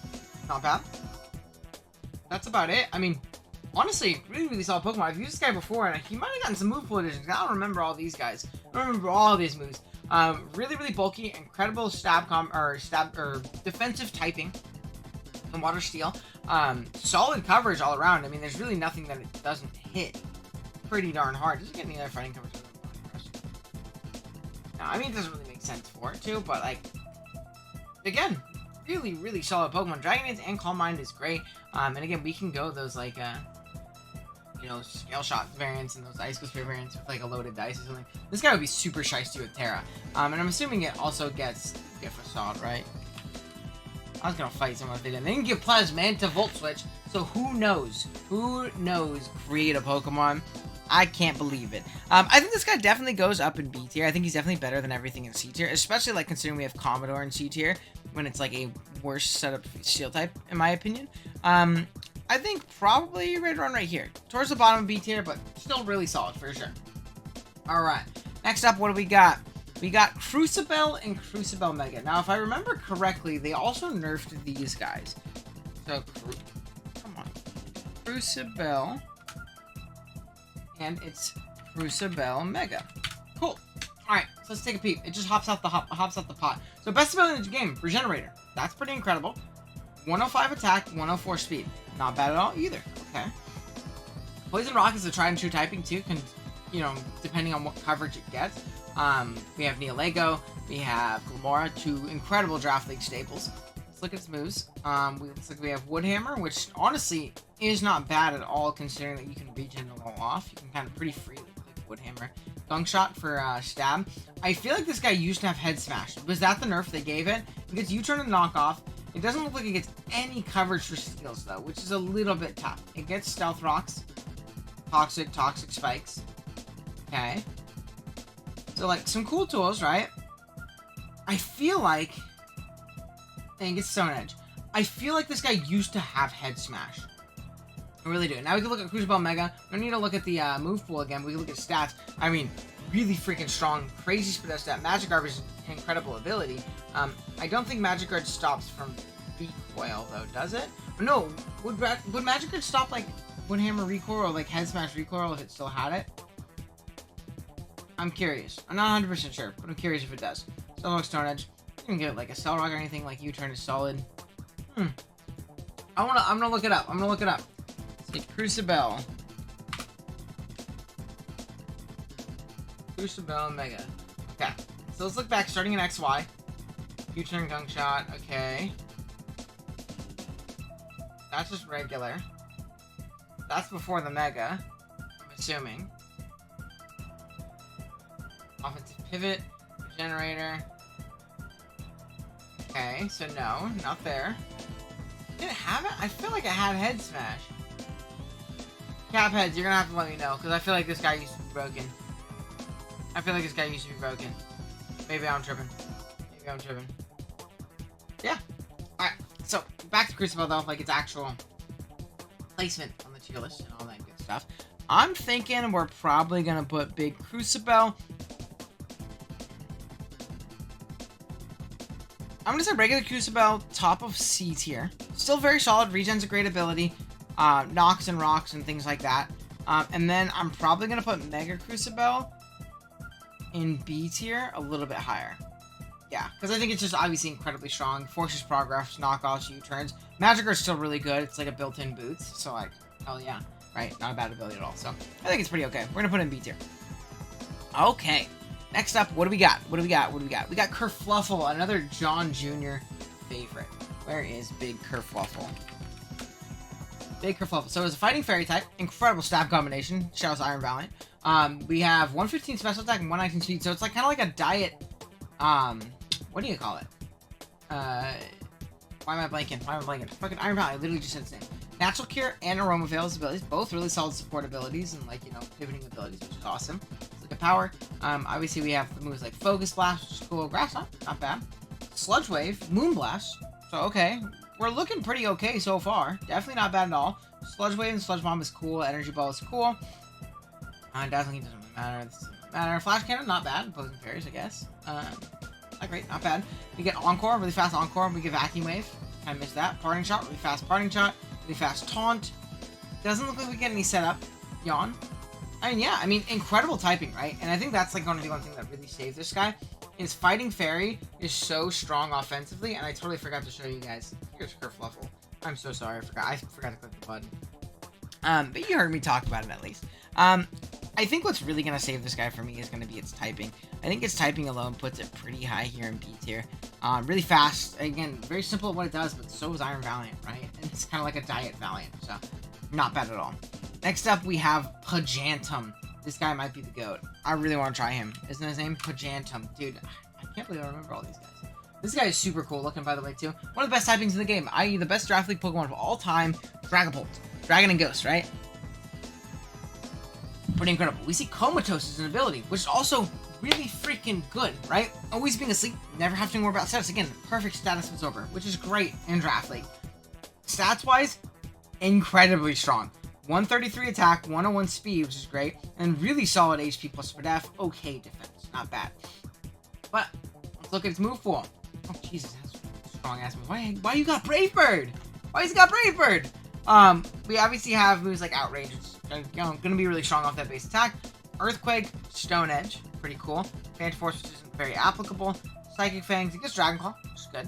not bad. that's about it. I mean, honestly, really solid Pokemon. I've used this guy before, and he might have gotten some move pool additions. I don't remember all these guys. I don't remember all these moves. Really bulky, incredible defensive typing from Water Steel. Solid coverage all around. I mean, there's really nothing that it doesn't hit pretty darn hard. Does it get any other fighting coverage? No, I mean, it doesn't really make sense for it too, but like, again, really solid Pokemon. Dragonite and Calm Mind is great. And again, we can go those like Scale Shot variants and those Ice Sphere variants with like a loaded dice or something. This guy would be super shiesty with Terra. And I'm assuming it also gets Facade, right? I was gonna fight someone if they didn't. They didn't give Plasmanta Volt Switch, so who knows? Who knows? Create a Pokemon. I can't believe it. I think this guy definitely goes up in B tier. I think he's definitely better than everything in C tier, especially like considering we have Commodore in C tier when it's like a worse setup Steel type, in my opinion. I think probably right around right here, towards the bottom of B tier, but still really solid for sure. All right, next up, what do we got? We got Crusel and Crusel Mega. Now, if I remember correctly, they also nerfed these guys. So, come on, Crusel. And it's Crusel Mega. Cool. Alright, so let's take a peep. It just hops out the pot. So best ability in the game, Regenerator. That's pretty incredible. 105 attack, 104 speed. Not bad at all either. Okay. Poison Rock is a tried and true typing too, depending on what coverage it gets. We have Neolego, we have Glamora, two incredible Draft League staples. Let's look at its moves. Looks like we have Woodhammer, which honestly is not bad at all, considering that you can regen a little off. You can kind of pretty freely click Woodhammer. Gunk Shot for stab. I feel like this guy used to have Head Smash. Was that the nerf they gave it? It gets U-turn and knockoff. It doesn't look like it gets any coverage for steals though, which is a little bit tough. It gets Stealth Rocks, Toxic Spikes. Okay. So like some cool tools, right? I feel like, and it gets Stone Edge. I feel like this guy used to have Head Smash. I really do. Now we can look at Crusel Mega. We don't need to look at the move pool again. We can look at stats. I mean, really freaking strong, crazy speed up stat. Magic Guard is an incredible ability. I don't think Magic Guard stops from recoil though, does it? Or no, would Magic Guard stop like Woodhammer recoil or like Head Smash recoil if it still had it? I'm curious. I'm not 100% sure, but I'm curious if it does. So Stone Edge. You can get like a Cell Rock or anything. Like U-turn is solid. I'm gonna look it up. Let's get Crusel Mega. Okay. So let's look back, starting in XY. U-turn Gunk Shot. Okay. That's just regular. That's before the Mega, I'm assuming. Offensive Pivot. Regenerator. Okay, so no, not there. Did it have it? I feel like it had Head Smash. Cap Heads, you're gonna have to let me know, because I feel like this guy used to be broken. Maybe I'm tripping. Yeah. Alright, so back to Crusel though, like its actual placement on the tier list and all that good stuff. I'm thinking we're probably gonna put Big Crusel. I'm gonna say regular Crusel, top of C tier. Still very solid, regen's a great ability. Knocks and rocks and things like that. And then I'm probably gonna put Mega Crusel in B tier, a little bit higher. Yeah, because I think it's just obviously incredibly strong. Forces progress, knockoffs, U-turns. Magic are still really good. It's like a built-in boots. So like, hell yeah. Right, not a bad ability at all. So I think it's pretty okay. We're gonna put it in B tier. Okay. Next up, what do we got? We got Kerfluffle, another John Jr. favorite. Where is Big Kerfluffle? So it's a fighting fairy type, incredible stab combination, Shadow's Iron Valiant. We have 115 special attack and 119 speed, so it's like kind of like a diet, what do you call it? Why am I blanking? Fucking Iron Valiant, I literally just said its name. Natural Cure and Aroma Veil's abilities, both really solid support abilities and like, pivoting abilities, which is awesome. Let's look at power. Obviously we have the moves like Focus Blast, which is cool, Grass Knot, not bad. Sludge Wave, Moon Blast, so okay. We're looking pretty okay so far. Definitely not bad at all. Sludge Wave and Sludge Bomb is cool. Energy Ball is cool. Dazzling doesn't really matter. This doesn't matter. Flash Cannon, not bad. Opposing fairies, I guess. Not great, not bad. We get Encore, really fast Encore. We get Vacuum Wave. Kind of missed that. Parting Shot, really fast Parting Shot. really fast taunt. Doesn't look like we get any setup. Yawn. I mean, yeah, I mean, incredible typing, right? And I think that's like going to be one thing that really saved this guy. Is Fighting Fairy is so strong offensively, and I totally forgot to show you guys. Here's Kerfluffle. I'm so sorry, I forgot to click the button. But you heard me talk about it at least. I think what's really going to save this guy for me is going to be its typing. I think its typing alone puts it pretty high here in B tier. Really fast. Again, very simple at what it does, but so is Iron Valiant, right? And it's kind of like a diet Valiant, so not bad at all. Next up, we have Pantum. This guy might be the GOAT. I really want to try him. Isn't his name Pantum? Dude, I can't believe I remember all these guys. This guy is super cool looking, by the way, too. One of the best typings in the game, i.e. the best Draft League Pokemon of all time, Dragapult. Dragon and Ghost, right? Pretty incredible. We see Comatose as an ability, which is also really freaking good, right? Always being asleep, never having to worry about status. Again, perfect status absorber, which is great in Draft League. Stats-wise, incredibly strong. 133 attack, 101 speed, which is great, and really solid HP plus for def. Okay defense, not bad. But let's look at its move pool. Oh Jesus, that's a strong ass move. Why you got Brave Bird? Why he's got Brave Bird? We obviously have moves like Outrage, which gonna be really strong off that base attack. Earthquake, Stone Edge, pretty cool. Phantom Force, which isn't very applicable. Psychic Fangs, it gets Dragon Claw, which is good.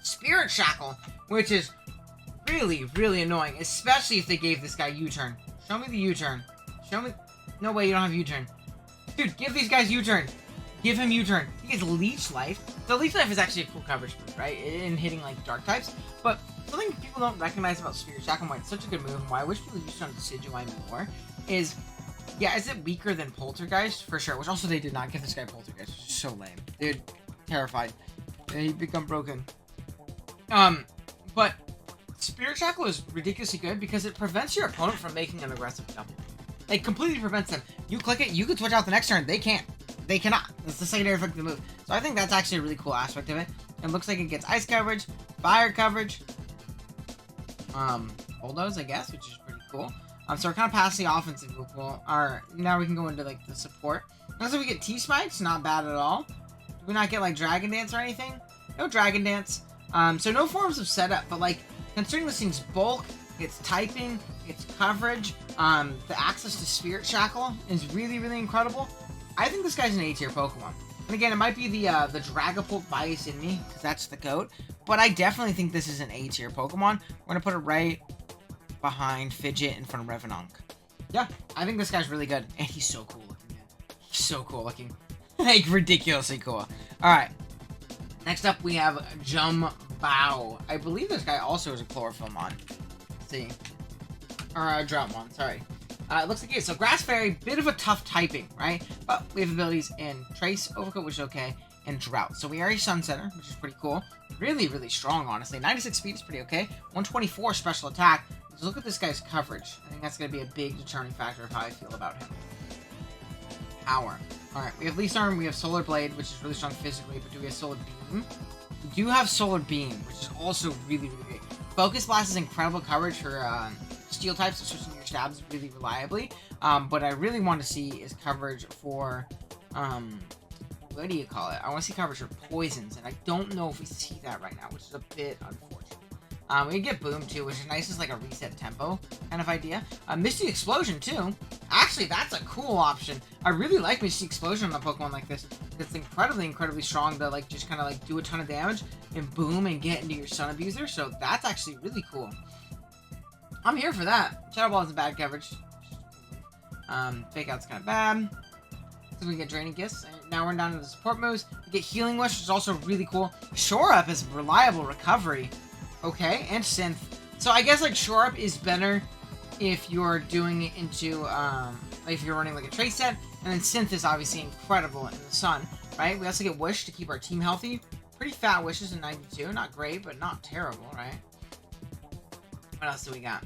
Spirit Shackle, which is really, really annoying, especially if they gave this guy U-turn. Show me the U-turn. Show me. No way, you don't have U-turn. Dude, give these guys U-turn. Give him U-turn. He gets Leech Life. So Leech Life is actually a cool coverage move, right? In hitting like dark types. But something people don't recognize about Spirit Shackle, why it's such a good move, and why I wish people used it on Decidueye more, is, yeah, is it weaker than Poltergeist? For sure. Which also they did not give this guy Poltergeist, which is so lame. Dude, terrified. He'd become broken. But Spirit Shackle is ridiculously good because it prevents your opponent from making an aggressive double. It completely prevents them. You click it, you can switch out the next turn. They can't. They cannot. That's the secondary effect of the move. So I think that's actually a really cool aspect of it. It looks like it gets ice coverage, fire coverage, bulldoze, I guess, which is pretty cool. So we're kind of past the offensive move pool. Now we can go into like the support. Also, we get T-Spikes, not bad at all. Do we not get like Dragon Dance or anything? No Dragon Dance. So no forms of setup, but like, considering this thing's bulk, its typing, its coverage, the access to Spirit Shackle is really, really incredible. I think this guy's an A-tier Pokemon. And again, it might be the Dragapult bias in me, because that's the GOAT, but I definitely think this is an A-tier Pokemon. We're going to put it right behind Fidget in front of Revon. Yeah, I think this guy's really good, and he's so cool looking, man. He's so cool looking. Like, ridiculously cool. Alright, next up we have Jumbao. I believe this guy also is a Chlorophyllmon. Let's see. Or a Droughtmon, sorry. It looks like it. So Grass Fairy, bit of a tough typing, right? But we have abilities in Trace, Overcoat, which is okay, and Drought. So we are a Sunsetter, which is pretty cool. Really, really strong, honestly. 96 speed is pretty okay. 124 special attack. Just look at this guy's coverage. I think that's going to be a big determining factor of how I feel about him. Power. Alright, we have Leaf Arm, we have Solar Blade, which is really strong physically, but do we have Solar Beam? We do have Solar Beam, which is also really, really great. Focus Blast is incredible coverage for Steel types, so switching your stabs really reliably. But I really want to see is coverage for, what do you call it? I want to see coverage for poisons, and I don't know if we see that right now, which is a bit unfortunate. We can get Boom, too, which is nice as like a reset tempo kind of idea. Misty Explosion, too. Actually, that's a cool option. I really like Misty Explosion on a Pokemon like this. It's incredibly, incredibly strong to like just kind of like do a ton of damage and boom and get into your Sun Abuser. So that's actually really cool. I'm here for that. Shadow Ball is a bad coverage. Fake Out's kind of bad. So we get Draining Gifts. And now we're down to the support moves. We get Healing Wish, which is also really cool. Shore Up is reliable recovery. Okay, and Synth. So I guess like Shore Up is better if you're doing it into, if you're running like a Trace set. And then Synth is obviously incredible in the Sun, right? We also get Wish to keep our team healthy. Pretty fat Wishes in 92. Not great, but not terrible, right? What else do we got?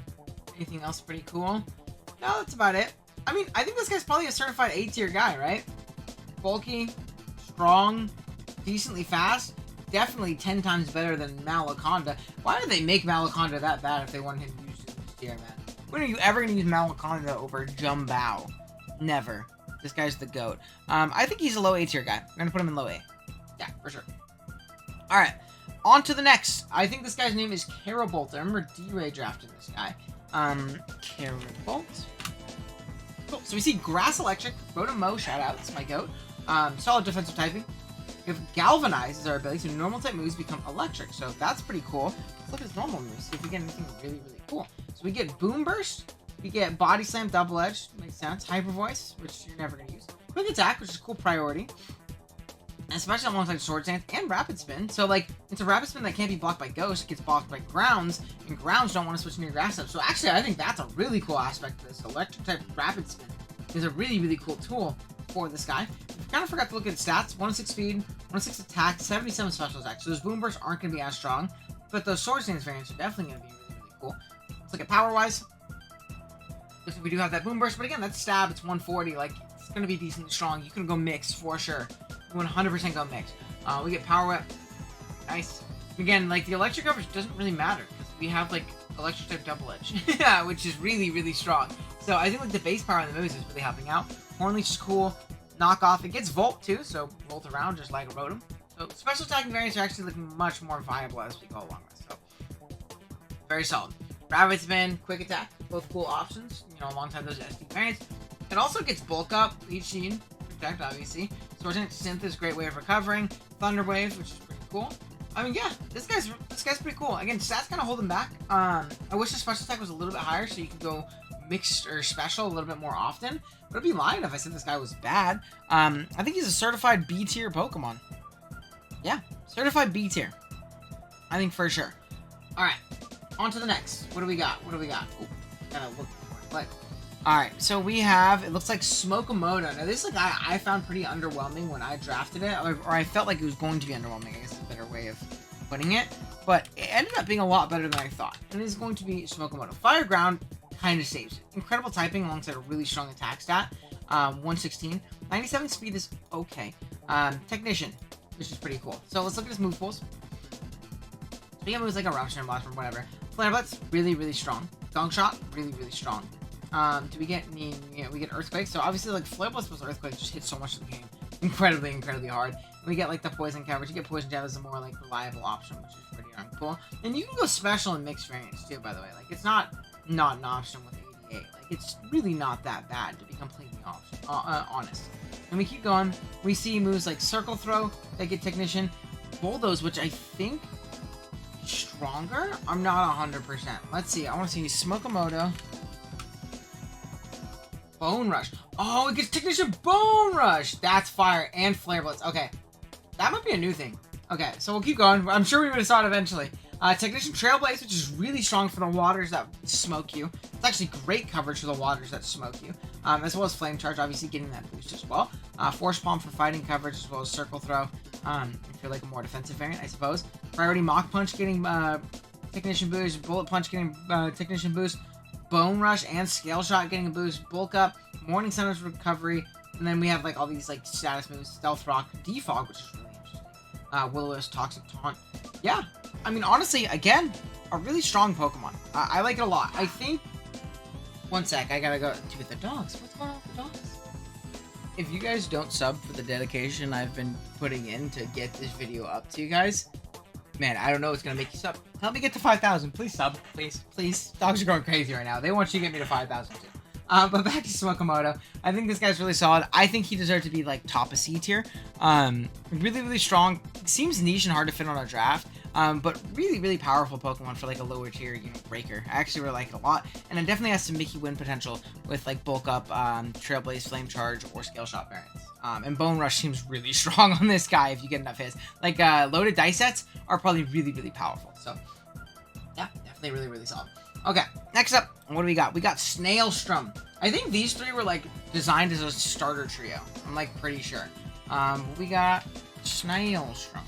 Anything else pretty cool? No, that's about it. I mean, I think this guy's probably a certified A-tier guy, right? Bulky, strong, decently fast. Definitely 10 times better than Malaconda. Why did they make Malaconda that bad if they wanted him to use this tier, man? When are you ever going to use Malaconda over Jumbao? Never. This guy's the GOAT. I think he's a low A-tier guy. I'm going to put him in low A. Yeah, for sure. Alright. On to the next. I think this guy's name is Kobolt. I remember D-Ray drafting this guy. Kobolt. Cool. So we see Grass Electric, Mo, shout out, that's my goat. Solid defensive typing. We have Galvanize as our ability, so normal type moves become electric, so that's pretty cool. Let's look at his normal moves, see if we get anything really, really cool. So we get Boom Burst, we get Body Slam, Double Edge, makes sense. Hyper Voice, which you're never going to use. Quick Attack, which is a cool priority. Especially alongside Sword Stance and Rapid Spin. So, like, it's a Rapid Spin that can't be blocked by Ghost. It gets blocked by Grounds, and Grounds don't want to switch near Grass type. So, actually, I think that's a really cool aspect of this. Electric type Rapid Spin is a really, really cool tool for this guy. We kind of forgot to look at his stats. 106 speed, 106 attack, 77 special attack. So, those Boom Bursts aren't going to be as strong. But those Sword Stance variants are definitely going to be really, really cool. Let's look at power-wise. Looks like we do have that Boom Burst. But again, that's Stab. It's 140. Like, it's going to be decently strong. You can go Mix for sure. 100% go Mix. We get Power Whip. Nice. Again, like, the electric coverage doesn't really matter because we have, like, electric type Double Edge. Yeah, which is really, really strong. So I think, like, the base power on the moves is really helping out. Horn Leech is cool. Knock off. It gets Volt, too, so Volt around just like a Rotom. So special attacking variants are actually looking much more viable as we go along with. So very solid. Rapid Spin, Quick Attack, both cool options, you know, alongside those SD variants. It also gets Bulk Up, Leech Sheen, Protect, obviously. Sword Synth is a great way of recovering. Thunder Waves, which is pretty cool. I mean, yeah, this guy's pretty cool. Again, stats kind of hold him back. I wish the special attack was a little bit higher so you could go mixed or special a little bit more often. But I'd be lying if I said this guy was bad. I think he's a certified B tier Pokemon. Yeah, certified B tier. I think for sure. All right, on to the next. What do we got? Ooh, gotta look for it. But alright, so we have, it looks like Smokemoto. Now this is a guy I found pretty underwhelming when I drafted it, or I felt like it was going to be underwhelming, I guess is a better way of putting it. But it ended up being a lot better than I thought. And it is going to be Smokemoto. Fire Ground kind of saves it. Incredible typing alongside a really strong attack stat. 116. 97 speed is okay. Technician, which is pretty cool. So let's look at his move pools. So he moves like a Rupture and Blast or whatever. Flare Blitz, really, really strong. Gong Shot, really, really strong. Do we get any, we get Earthquake. So obviously, like, Flare Blitz plus Earthquake just hits so much of the game. Incredibly, incredibly hard. We get, like, the Poison coverage. You get Poison Jab as a more, like, reliable option, which is pretty darn cool. And you can go special and mixed variants, too, by the way. Like, it's not an option with 88. Like, it's really not that bad, to be completely honest. And we keep going. We see moves like Circle Throw that get Technician. Bulldoze, which I think stronger? I'm not 100%. Let's see. I want to see Smokemoto. Bone Rush. Oh, it gets Technician Bone Rush. That's fire. And Flare Blitz. Okay. That might be a new thing. Okay, so we'll keep going. I'm sure we would have saw it eventually. Technician Trailblaze, which is really strong for the waters that smoke you. It's actually great coverage for the waters that smoke you. As well as Flame Charge, obviously getting that boost as well. Force Palm for fighting coverage, as well as Circle Throw. If you're like a more defensive variant, I suppose. Priority Mach Punch getting Technician boost. Bullet Punch getting Technician boost. Bone Rush and Scale Shot getting a boost. Bulk Up. Morning Sun's recovery. And then we have like all these like status moves. Stealth Rock. Defog, which is really interesting. Will-O-Wisp, Toxic Taunt. Yeah. I mean, honestly, again, a really strong Pokemon. I like it a lot. I think... One sec, I gotta go to the dogs. What's going on with the dogs? If you guys don't sub for the dedication I've been putting in to get this video up to you guys, man, I don't know what's gonna make you sub. Help me get to 5,000. Please sub. Please, please. Dogs are going crazy right now. They want you to get me to 5,000 too. But back to Smokemoto. I think this guy's really solid. I think he deserves to be like top of C tier. Really, really strong. Seems niche and hard to fit on a draft. But really, really powerful Pokemon for like a lower tier, you know, breaker. I actually really like it a lot. And it definitely has some Mickey win potential with like Bulk Up, Trailblaze, Flame Charge, or Scale Shot variants. And Bone Rush seems really strong on this guy if you get enough hits. Like loaded dice sets are probably really, really powerful. So yeah, definitely really, really solid. Okay, next up, what do we got? We got Snailstrom. I think these three were like designed as a starter trio. I'm like pretty sure. We got Snailstrom.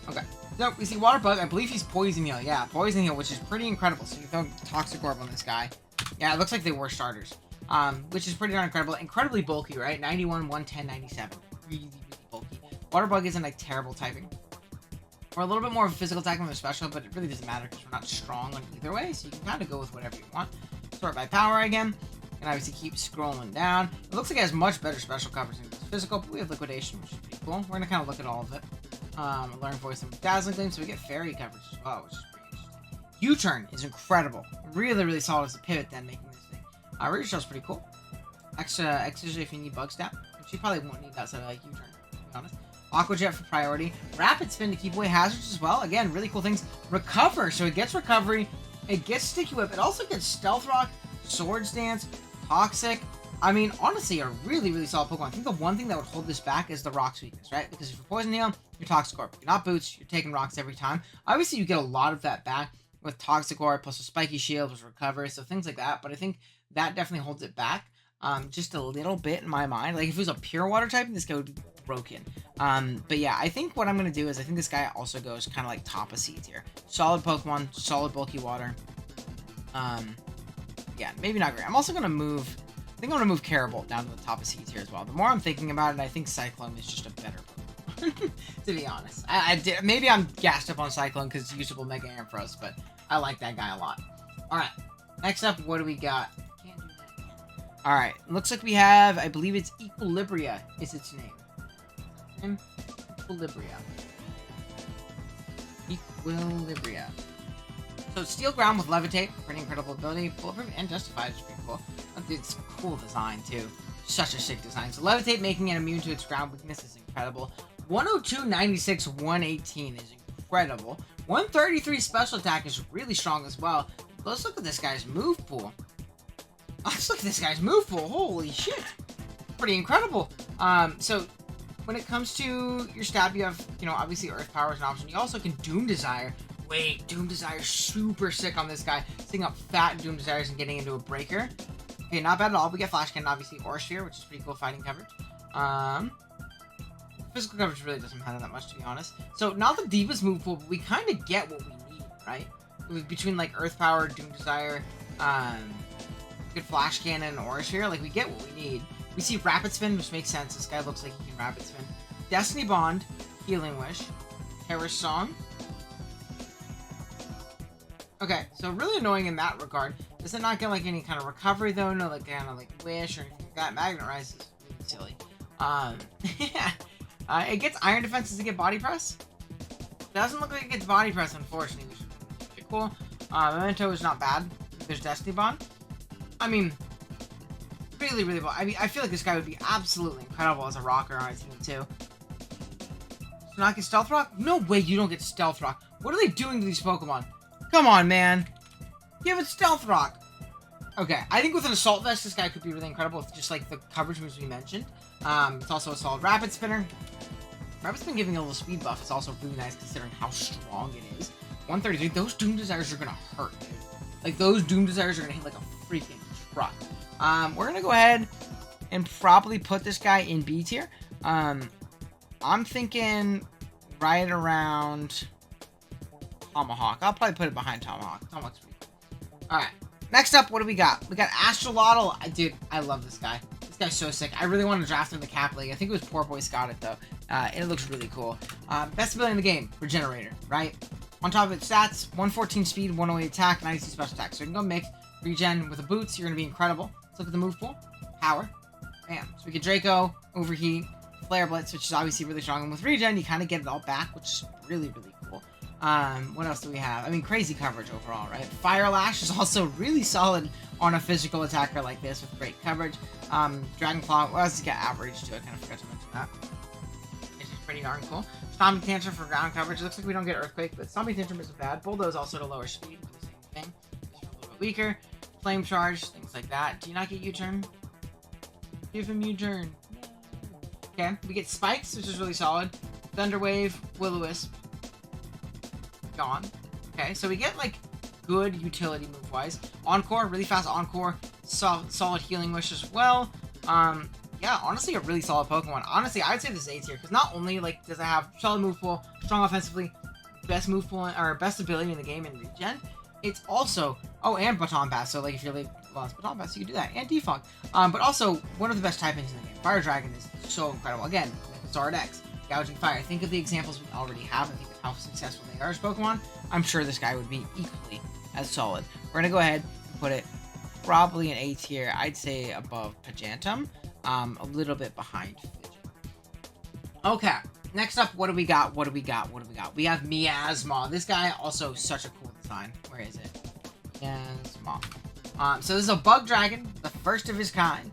Okay. So we see Water Bug. I believe he's Poison Heal. Yeah, Poison Heal, which is pretty incredible. So you throw Toxic Orb on this guy. Yeah, it looks like they were starters. Which is pretty darn incredible. Incredibly bulky, right? 91, 110, 97. Really, really bulky. Water Bug isn't like terrible typing. We're a little bit more of a physical attack than a special, but it really doesn't matter because we're not strong on either way. So you can kind of go with whatever you want. Sort by power again. And obviously keep scrolling down. It looks like it has much better special coverage than this physical, but we have Liquidation, which is pretty cool. We're going to kind of look at all of it. Learn voice and dazzling gleam, so we get fairy coverage as well, which is pretty interesting. U-turn is incredible. Really, really solid as a pivot then, making this thing. Root Shell's pretty cool. Extra if you need bug stab, which you probably won't need that, so I like U-turn, to be honest. Aqua Jet for priority. Rapid spin to keep away hazards as well. Again, really cool things. Recover, so it gets recovery. It gets Sticky Whip. It also gets Stealth Rock, Swords Dance, Toxic. I mean, honestly, a really, really solid Pokemon. I think the one thing that would hold this back is the Rock's weakness, right? Because if you're Poison Heal, you're Toxic Orb. You're not Boots, you're taking Rocks every time. Obviously, you get a lot of that back with Toxic Orb, plus a Spiky Shield, plus Recover, so things like that. But I think that definitely holds it back just a little bit in my mind. Like, if it was a Pure Water type, this guy would be broken. But yeah, I think what I'm going to do is I think this guy also goes kind of like top of C tier. Solid Pokemon, solid bulky water. Yeah, maybe not great. I'm also going to move... I think I'm going to move Carabolt down to the top of C tier as well. The more I'm thinking about it, I think Cyclone is just a better Pokemon, to be honest. Maybe I'm gassed up on Cyclone because it's usable Mega Ampharos, but I like that guy a lot. Alright, next up, what do we got? Can't do that. Alright, looks like we have, I believe it's Equilibria is its name. Equilibria. Equilibria. So Steel Ground with Levitate, pretty incredible ability. Bulletproof and Justified is pretty cool. It's a cool design too. Such a sick design. So Levitate making it immune to its ground weakness is incredible. 102, 96, 118 is incredible. 133 special attack is really strong as well. Let's look at this guy's move pool. Let's look at this guy's move pool. Holy shit. Pretty incredible. So when it comes to your stab, you have, obviously Earth Power is an option. You also can Doom Desire. Wait, Doom Desire super sick on this guy. Setting up fat Doom Desires and getting into a breaker. Okay, not bad at all. We get Flash Cannon, obviously, or Sphere, which is pretty cool fighting coverage. Physical coverage really doesn't matter that much, to be honest. So, not the deepest move pool, but we kind of get what we need, right? Between, like, Earth Power, Doom Desire, good Flash Cannon, or Sphere, like, we get what we need. We see Rapid Spin, which makes sense. This guy looks like he can Rapid Spin. Destiny Bond, Healing Wish, Terror Song. Okay, so really annoying in that regard. Does it not get, like, any kind of recovery, though? No, like, kind of, like, Wish or anything like that. Magnet Rise is really silly. Yeah. It gets Iron Defense. Does it get Body Press? Doesn't look like it gets Body Press, unfortunately, which is pretty cool. Memento is not bad. There's Destiny Bond. I mean, really, really well. I mean, I feel like this guy would be absolutely incredible as a rocker on a team, too. Does not get Stealth Rock? No way you don't get Stealth Rock. What are they doing to these Pokemon? Come on, man. Give it Stealth Rock. Okay, I think with an Assault Vest, this guy could be really incredible with just, like, the coverage moves we mentioned. It's also a solid Rapid Spinner. Rapid Spin giving a little speed buff is also really nice considering how strong it is. 133, those Doom Desires are gonna hurt, dude. Like, those Doom Desires are gonna hit like a freaking truck. We're gonna go ahead and probably put this guy in B tier. I'm thinking right around Tomahawk. I'll probably put it behind Tomahawk. Tomahawk's pretty cool. Alright. Next up, what do we got? We got Astrolotl. Dude, I love this guy. This guy's so sick. I really wanted to draft him in the Cap League. I think it was Poor Boys got it, though. And it looks really cool. Best ability in the game, Regenerator, right? On top of its stats, 114 speed, 108 attack, 92 special attack. So you can go mix Regen with the boots. You're going to be incredible. Let's look at the move pool. Power. Bam. So we get Draco, Overheat, Flare Blitz, which is obviously really strong. And with Regen, you kind of get it all back, which is really, really cool. What else do we have? I mean, crazy coverage overall, right? Fire Lash is also really solid on a physical attacker like this with great coverage. Dragonflaw, well, let's get average too. I kind of forgot to mention that. It's just pretty darn cool. Stomping Tantrum for ground coverage. It looks like we don't get Earthquake, but Stomping Tantrum isn't bad. Bulldoze also to lower speed. Do the same thing. Just a little bit weaker. Flame Charge, things like that. Do you not get U-Turn? Give him U-Turn. Okay, we get Spikes, which is really solid. Thunder Wave, Will-O-Wisp. Gone. Okay, so we get, like, good utility move-wise. Encore, really fast Encore. Solid Healing Wish as well. Yeah, honestly, a really solid Pokemon. Honestly, I would say this is A tier, because not only, like, does it have solid move pool, strong offensively, best move pool, or best ability in the game in Regen, it's also, oh, and Baton Pass, so, like, if you're, like, lost Baton Pass, you can do that, and Defog. But also, one of the best typings in the game. Fire Dragon is so incredible. Again, Sword X, Gouging Fire. Think of the examples we already have, and think of how successful they are as Pokemon. I'm sure this guy would be equally as solid. We're gonna go ahead and put it probably in A tier. I'd say above Pajantum, a little bit behind Fidget. Okay, Next up, what do we got? We have Miasma. This guy also such a cool design. Where is it? Miasma. So this is a bug dragon, the first of his kind,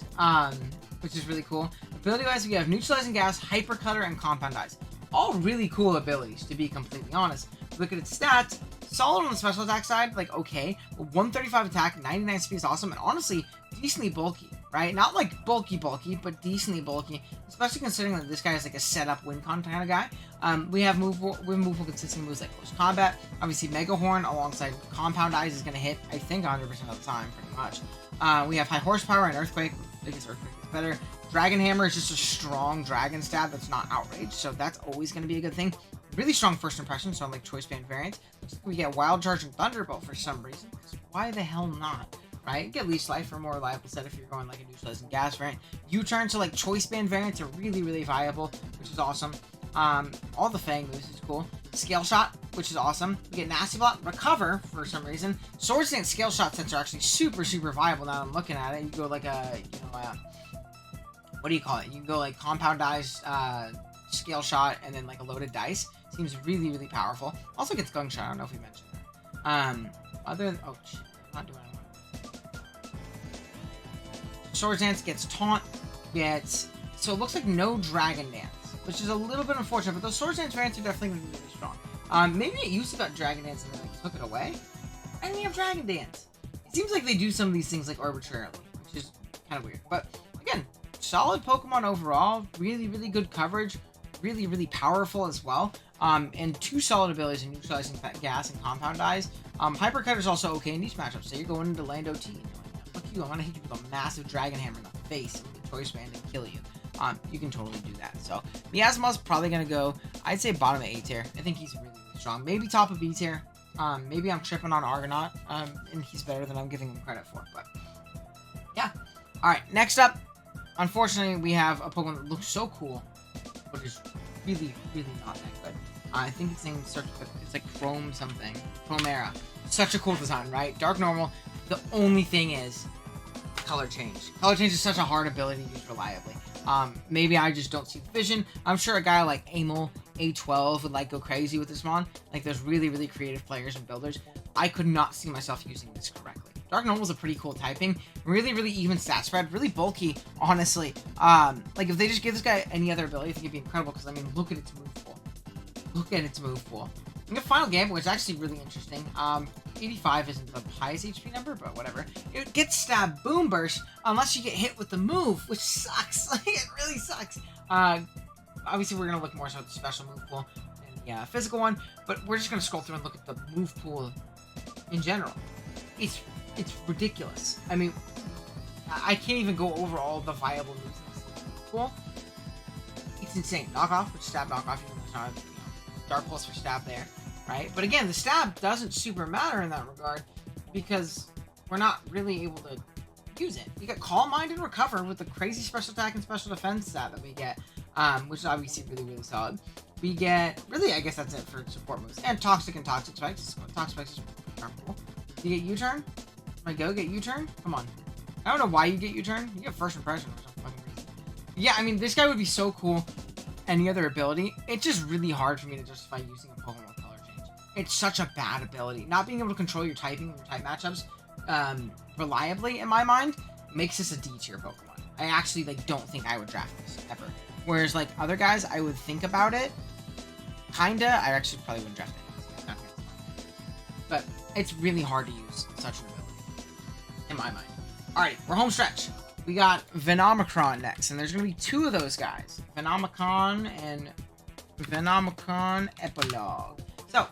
which is really cool. Ability-wise, we have neutralizing gas, hyper cutter, and compound eyes. All really cool abilities, to be completely honest. Look at its stats. Solid on the special attack side, like okay. 135 attack, 99 speed is awesome, and honestly, decently bulky, right? Not like bulky, but decently bulky. Especially considering that this guy is like a setup win con kind of guy. We have movable consistent moves like close combat. Obviously, Mega Horn alongside Compound Eyes is going to hit, I think, 100% of the time, pretty much. We have high horsepower and Earthquake. I guess Earthquake is better. Dragon Hammer is just a strong dragon stab that's not outraged, so that's always going to be a good thing. Really strong first impression, so like choice band variant. We get Wild Charge and Thunderbolt for some reason. Why the hell not? Right? Get Leech Life for a more reliable set if you're going like a neutralizing gas variant. U-turn, so like choice band variants are really, really viable, which is awesome. All the Fang moves is cool. Scale Shot, which is awesome. We get Nasty Block, Recover for some reason. Swords Dance Scale Shot sets are actually super, super viable now I'm looking at it. You go like a, what do you call it? You can go like Compound Eyes, Scale Shot, and then like a loaded dice. Seems really, really powerful. Also gets Gung Shot, I don't know if we mentioned that. Other than, oh shit, I'm not doing what I want. Swords Dance gets Taunt, so it looks like no Dragon Dance, which is a little bit unfortunate, but those Swords Dance variants are definitely going to be really strong. Maybe it used to got Dragon Dance and then like took it away. Why didn't we have Dragon Dance? It seems like they do some of these things like arbitrarily, which is kind of weird. But again, solid Pokemon overall, really, really good coverage, really, really powerful as well. And two solid abilities in neutralizing gas and compound eyes. Hyper Cutter is also okay in these matchups. So you're going into Lando T and you're like, fuck you, I'm gonna hit you with a massive Dragon Hammer in the face with the choice band and kill you. You can totally do that. So Miasma's probably gonna go, I'd say bottom of A tier. I think he's really, really strong. Maybe top of B tier. Maybe I'm tripping on Argonaut, and he's better than I'm giving him credit for. But yeah. Alright, next up, unfortunately, we have a Pokemon that looks so cool, but is really, really not that good. I think its name starts with, it's like Chrome something. Chromera. Such a cool design, right? Dark Normal. The only thing is color change. Color change is such a hard ability to use reliably. Maybe I just don't see the vision. I'm sure a guy like Amel, A12 would like go crazy with this mon. Like there's really, really creative players and builders. I could not see myself using this correctly. Dark Normal is a pretty cool typing. Really, really even stat spread. Really bulky, honestly. Like if they just give this guy any other ability, I think it'd be incredible. Because I mean, look at its move pool. Look at its move pool. And the final game, which is actually really interesting. 85 isn't the highest HP number, but whatever. It gets Stab Boom Burst unless you get hit with the move, which sucks. Like, it really sucks. Obviously, we're going to look more so at the special move pool than the physical one, but we're just going to scroll through and look at the move pool in general. It's ridiculous. I mean, I can't even go over all the viable moves in this pool. It's insane. Knockoff, which stab knockoff, even though it's not, Dark Pulse for stab there, right? But again, the stab doesn't super matter in that regard because we're not really able to use it. We got Calm Mind and Recover with the crazy special attack and special defense stat that we get, which is obviously really, really solid. We get, really, I guess that's it for support moves. And Toxic and Toxic Spikes. Toxic Spikes is pretty cool. Do you get U-turn? I go get U-turn? Come on. I don't know why you get U-turn. You get first impression for some fucking reason. Yeah, I mean, this guy would be so cool. Any other ability, it's just really hard for me to justify using a Pokemon with color change. It's such a bad ability. Not being able to control your typing and your type matchups reliably, in my mind, makes this a D tier Pokemon. I actually don't think I would draft this ever. Whereas other guys, I would think about it. Kinda. I actually probably wouldn't draft it. But it's really hard to use such an ability, in my mind. Alright, we're home stretch. We got Venomicron next, and there's going to be two of those guys. Venomicron and Venomicron Epilogue. So,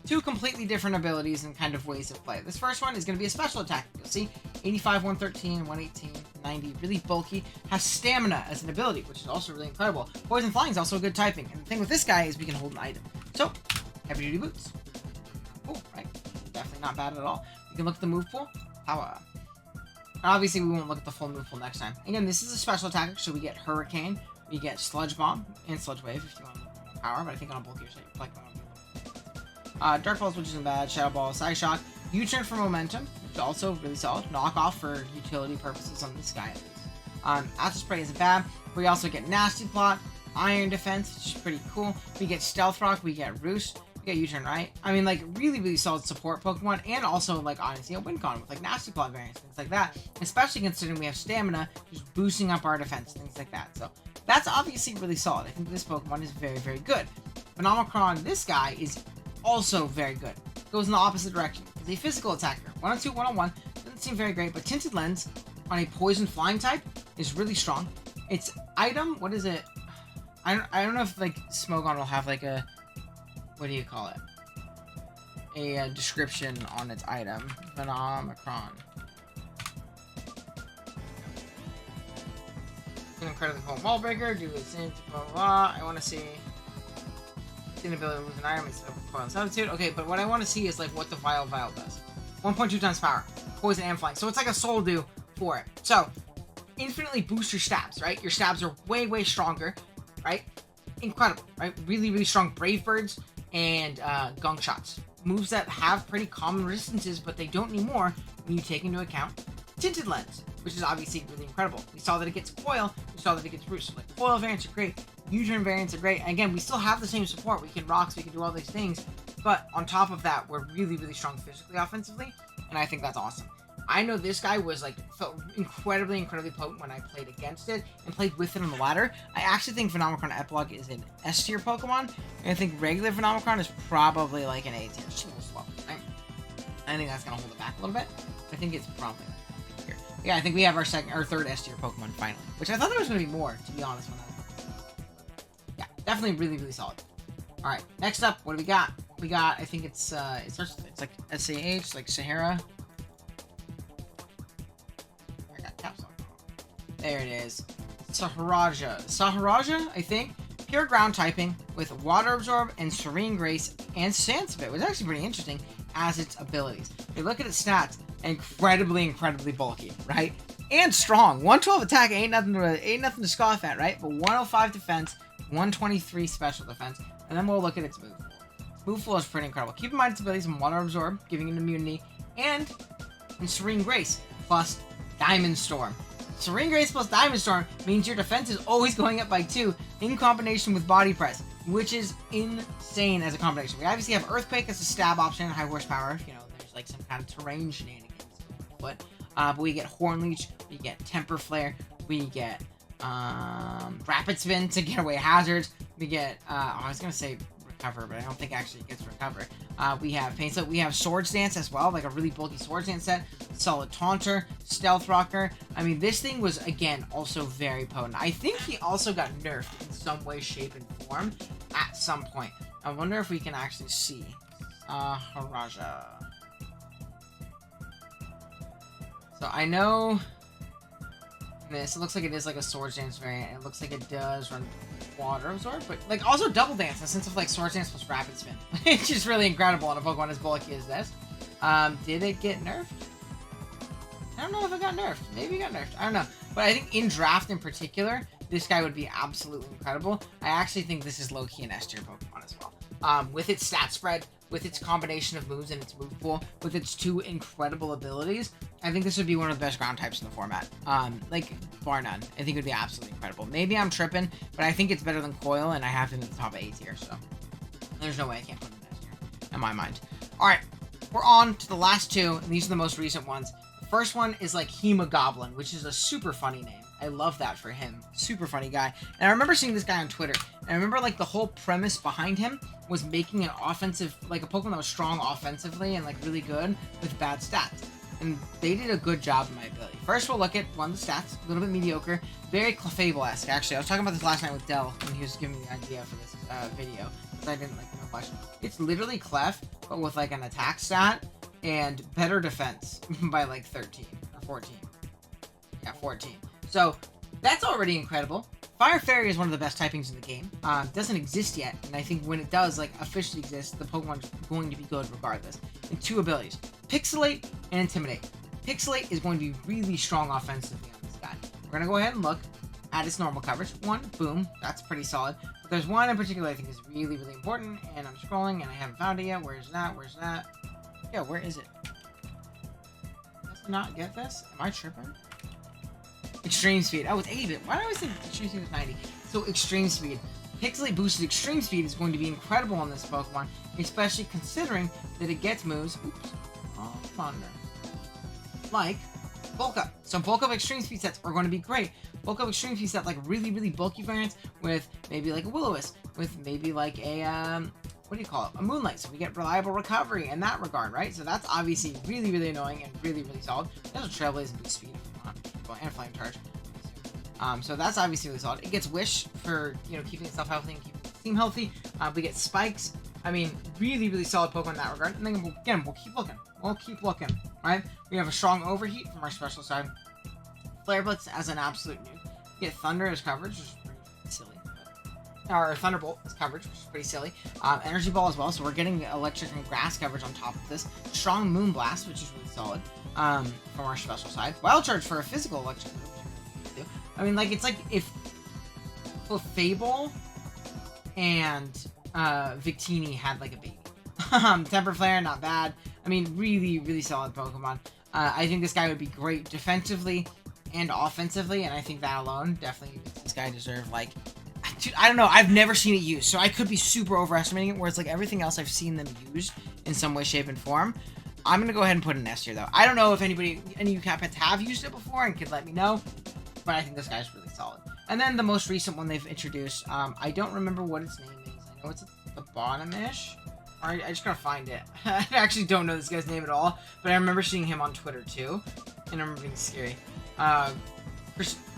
two completely different abilities and kind of ways of play. This first one is going to be a special attack. You'll see 85, 113, 118, 90. Really bulky. Has Stamina as an ability, which is also really incredible. Poison Flying is also a good typing. And the thing with this guy is we can hold an item. So, Heavy Duty Boots. Cool, right? Definitely not bad at all. We can look at the move pool. Power. Obviously, we won't look at the full move pool next time. Again, this is a special attack, so we get Hurricane, we get Sludge Bomb, and Sludge Wave if you want more power, but I think on a bulkier state, like Dark Pulse, which isn't bad, Shadow Ball, Side Shock, U-turn for Momentum, which is also really solid, Knockoff for utility purposes on this guy at least. Astral Spray isn't bad. We also get Nasty Plot, iron defense, which is pretty cool. We get Stealth Rock, we get Roost, we get U-Turn, right? I mean, like, really, really solid support Pokemon, and also, like, honestly, a Wincon with, like, Nasty Claw variants, things like that. Especially considering we have Stamina, just boosting up our defense, things like that. So, that's obviously really solid. I think this Pokemon is very, very good. Phenomenon, this guy, is also very good. Goes in the opposite direction. He's a physical attacker. 1-on-2, 1-on-1. Doesn't seem very great, but Tinted Lens on a poison flying type is really strong. Its item, what is it? I don't know if, like, Smogon will have, like, a... What do you call it? A description on its item. Phenomenon. An incredibly potent wall breaker. Do its thing, blah, blah, blah. I want to see... Ability to lose an item instead of coil and substitute. Okay, but what I want to see is like what the Vial does. 1.2 times power, poison and flying. So it's like a soul do for it. So infinitely boost your stabs, right? Your stabs are way, way stronger, right? Incredible, right? Really, really strong Brave Birds and Gunk Shots. Moves that have pretty common resistances, but they don't anymore when you take into account Tinted Lens, which is obviously really incredible. We saw that it gets Coil, we saw that it gets Roost. So like Coil variants are great, U-Turn variants are great. And again, we still have the same support. We can Rocks, we can do all these things. But on top of that, we're really, really strong physically, offensively. And I think that's awesome. I know this guy was like, felt incredibly, incredibly potent when I played against it and played with it on the ladder. I actually think Phenomenon Epilogue is an S tier Pokemon. And I think regular Phenomenon is probably like an A tier. Just a little slow, right? I think that's going to hold it back a little bit. I think it's probably here. Yeah, I think we have our third S tier Pokemon finally. Which I thought there was going to be more, to be honest. Yeah, definitely really, really solid. Alright, next up, what do we got? We got, I think it's like SAH, like Sahara. I got caps on. There it is. Saharaja, I think. Pure ground typing with Water Absorb and Serene Grace and Sandspit, which is actually pretty interesting as its abilities. If you look at its stats, incredibly, incredibly bulky, right? And strong. 112 attack ain't nothing to scoff at, right? But 105 defense, 123 special defense, and then we'll look at its move pool. Move pool is pretty incredible. Keep in mind its abilities in Water Absorb, giving it immunity, and in Serene Grace plus Diamond Storm. Serene Grace plus Diamond Storm means your defense is always going up by 2 in combination with Body Press, which is insane as a combination. We obviously have Earthquake as a stab option, high horsepower. You know, there's like some kind of terrain shenanigans going on. But we get Horn Leech, we get Temper Flare, we get Rapid Spin to get away hazards. We get, I was going to say Recover, but I don't think actually it gets Recover. We have Pain Slip, we have Swords Dance as well, like a really bulky Swords Dance set. Solid Taunter, Stealth Rocker. I mean, this thing was, again, also very potent. I think he also got nerfed in some way, shape, and form at some point. I wonder if we can actually see. Haraja. So I know this. It looks like it is like a Swords Dance variant. It looks like it does run Water Absorb, but like also Double Dance in the sense of like Swords Dance plus Rapid Spin, which is really incredible on a Pokemon as bulky as this. Did it get nerfed? I don't know if it got nerfed. Maybe it got nerfed. I don't know. But I think in draft in particular, this guy would be absolutely incredible. I actually think this is low-key an S tier Pokemon as well. With its stat spread, with its combination of moves and its move pool, with its 2 incredible abilities, I think this would be one of the best ground types in the format. Like, bar none. I think it would be absolutely incredible. Maybe I'm tripping, but I think it's better than Coil, and I have him at the top of A tier, so there's no way I can't put him in S tier, in my mind. Alright, we're on to the last 2, and these are the most recent ones. The first one is like Hemogoblin, which is a super funny name. I love that for him. Super funny guy. And I remember seeing this guy on Twitter. And I remember like the whole premise behind him was making an offensive, like a Pokemon that was strong offensively and like really good with bad stats. And they did a good job in my ability. First, we'll look at one of the stats. A little bit mediocre. Very Clefable-esque, actually. I was talking about this last night with Dell when he was giving me the idea for this video. Because I didn't like no question. It's literally Clef, but with like an attack stat and better defense by like 13 or 14. Yeah, 14. So, that's already incredible. Fire Fairy is one of the best typings in the game. Doesn't exist yet, and I think when it does, like, officially exist, the Pokemon's going to be good regardless. And 2 abilities. Pixelate and Intimidate. Pixelate is going to be really strong offensively on this guy. We're going to go ahead and look at its normal coverage. 1, boom, that's pretty solid. But there's one in particular I think is really, really important, and I'm scrolling, and I haven't found it yet. Where's that? Where's that? Yeah, where is it? Does it not get this? Am I tripping? Extreme Speed. Oh, it's 80-bit. Why do I always think Extreme Speed was 90? So extreme speed. Pixelate boosted extreme speed is going to be incredible on this Pokemon, especially considering that it gets moves. Oops. Oh, thunder. Like bulk up. So bulk up extreme speed sets are going to be great. Bulk up extreme speed set like really, really bulky variants with maybe like a Will-O-Wisp, with maybe like a what do you call it? A Moonlight. So we get reliable recovery in that regard, right? So that's obviously really, really annoying and really, really solid. There's a Trailblaze and boost speed if you want, and Flame Charge. So that's obviously really solid. It gets Wish for, you know, keeping itself healthy and keeping the team healthy. We get Spikes. I mean, really, really solid Pokemon in that regard. And then again, we'll keep looking. We'll keep looking, right? We have a strong Overheat from our special side. Flare Blitz as an absolute nuke. We get Thunder as coverage, which is pretty silly. Or Thunderbolt as coverage, which is pretty silly. Energy Ball as well, so we're getting Electric and Grass coverage on top of this. Strong Moonblast, which is really solid from our special side. Wild Charge for a physical Electric. I mean, like, it's like if Fable and Victini had, like, a baby. Temper Flare, not bad. I mean, really, really solid Pokemon. I think this guy would be great defensively and offensively, and I think that alone definitely makes this guy deserve, like... Dude, I don't know. I've never seen it used, so I could be super overestimating it, whereas, like, everything else I've seen them used in some way, shape, and form. I'm going to go ahead and put an S tier, though. I don't know if any of you Capheads have used it before and could let me know, but I think this guy's really solid. And then the most recent one they've introduced, I don't remember what its name is. I know it's at the bottom-ish. I just gotta find it. I actually don't know this guy's name at all, but I remember seeing him on Twitter, too. And I remember being scary.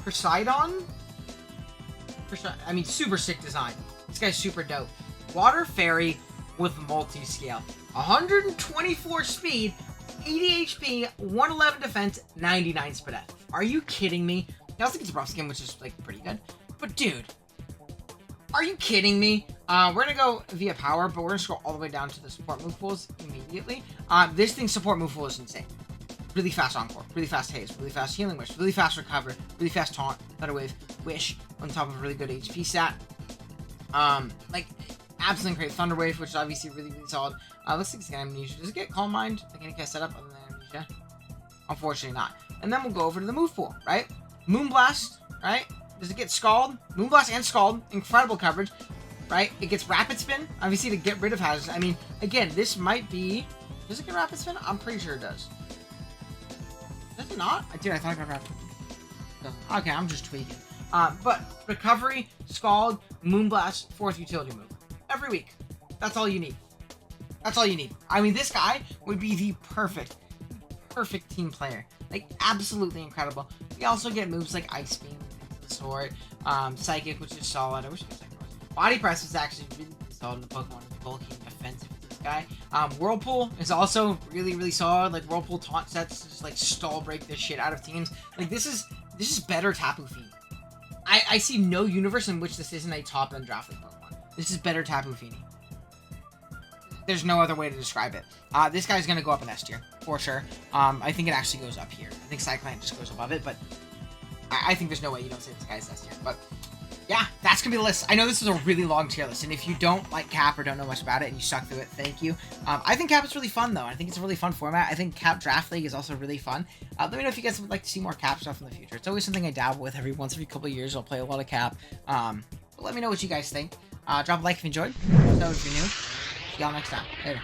Poseidon? I mean, super sick design. This guy's super dope. Water Fairy with multi-scale. 124 speed, 80 HP, 111 defense, 99 Spadef. Are you kidding me? He also gets a rough skin, which is, like, pretty good. But, dude, are you kidding me? We're gonna go via power, but we're gonna scroll all the way down to the support move pools immediately. This thing's support move pool is insane. Really fast Encore, really fast Haze, really fast Healing Wish, really fast Recover, really fast Taunt, Thunder Wave, Wish, on top of a really good HP stat. Like, absolutely great Thunder Wave, which is obviously really, really solid. Let's see if it's got Amnesia. Does it get Calm Mind? Like any kind of setup other than Amnesia? Unfortunately not. And then we'll go over to the move pool, right? Moonblast, right? Does it get Scald? Moonblast and Scald, incredible coverage, right? It gets Rapid Spin, obviously to get rid of hazards. I mean, again, this might be... Does it get Rapid Spin? I'm pretty sure it does. Does it not? Dude, I thought it got Rapid Spin. Okay, I'm just tweaking. But Recovery, Scald, Moonblast, 4th utility move. Every week. That's all you need. That's all you need. I mean, this guy would be the perfect team player. Like, absolutely incredible. We also get moves like Ice Beam, the sword, Psychic, which is solid. I wish it was Psychic. Body Press is actually really solid in the Pokemon. It's bulky and defensive for this guy. Whirlpool is also really, really solid. Like, Whirlpool taunt sets just, like, stall break this shit out of teams. Like, this is better Tapu Fini. I see no universe in which this isn't a top-end draft league Pokemon. This is better Tapu Fini. There's no other way to describe it. This guy's going to go up in S tier, for sure. I think it actually goes up here. I think Cyclone just goes above it, but I think there's no way you don't say this guy's S tier. But yeah, that's going to be the list. I know this is a really long tier list, and if you don't like Cap or don't know much about it and you suck through it, thank you. I think Cap is really fun, though. I think it's a really fun format. I think Cap Draft League is also really fun. Let me know if you guys would like to see more Cap stuff in the future. It's always something I dabble with every couple of years. I'll play a lot of Cap. But let me know what you guys think. Drop a like if you enjoyed. So if you're new, see y'all next time. Later.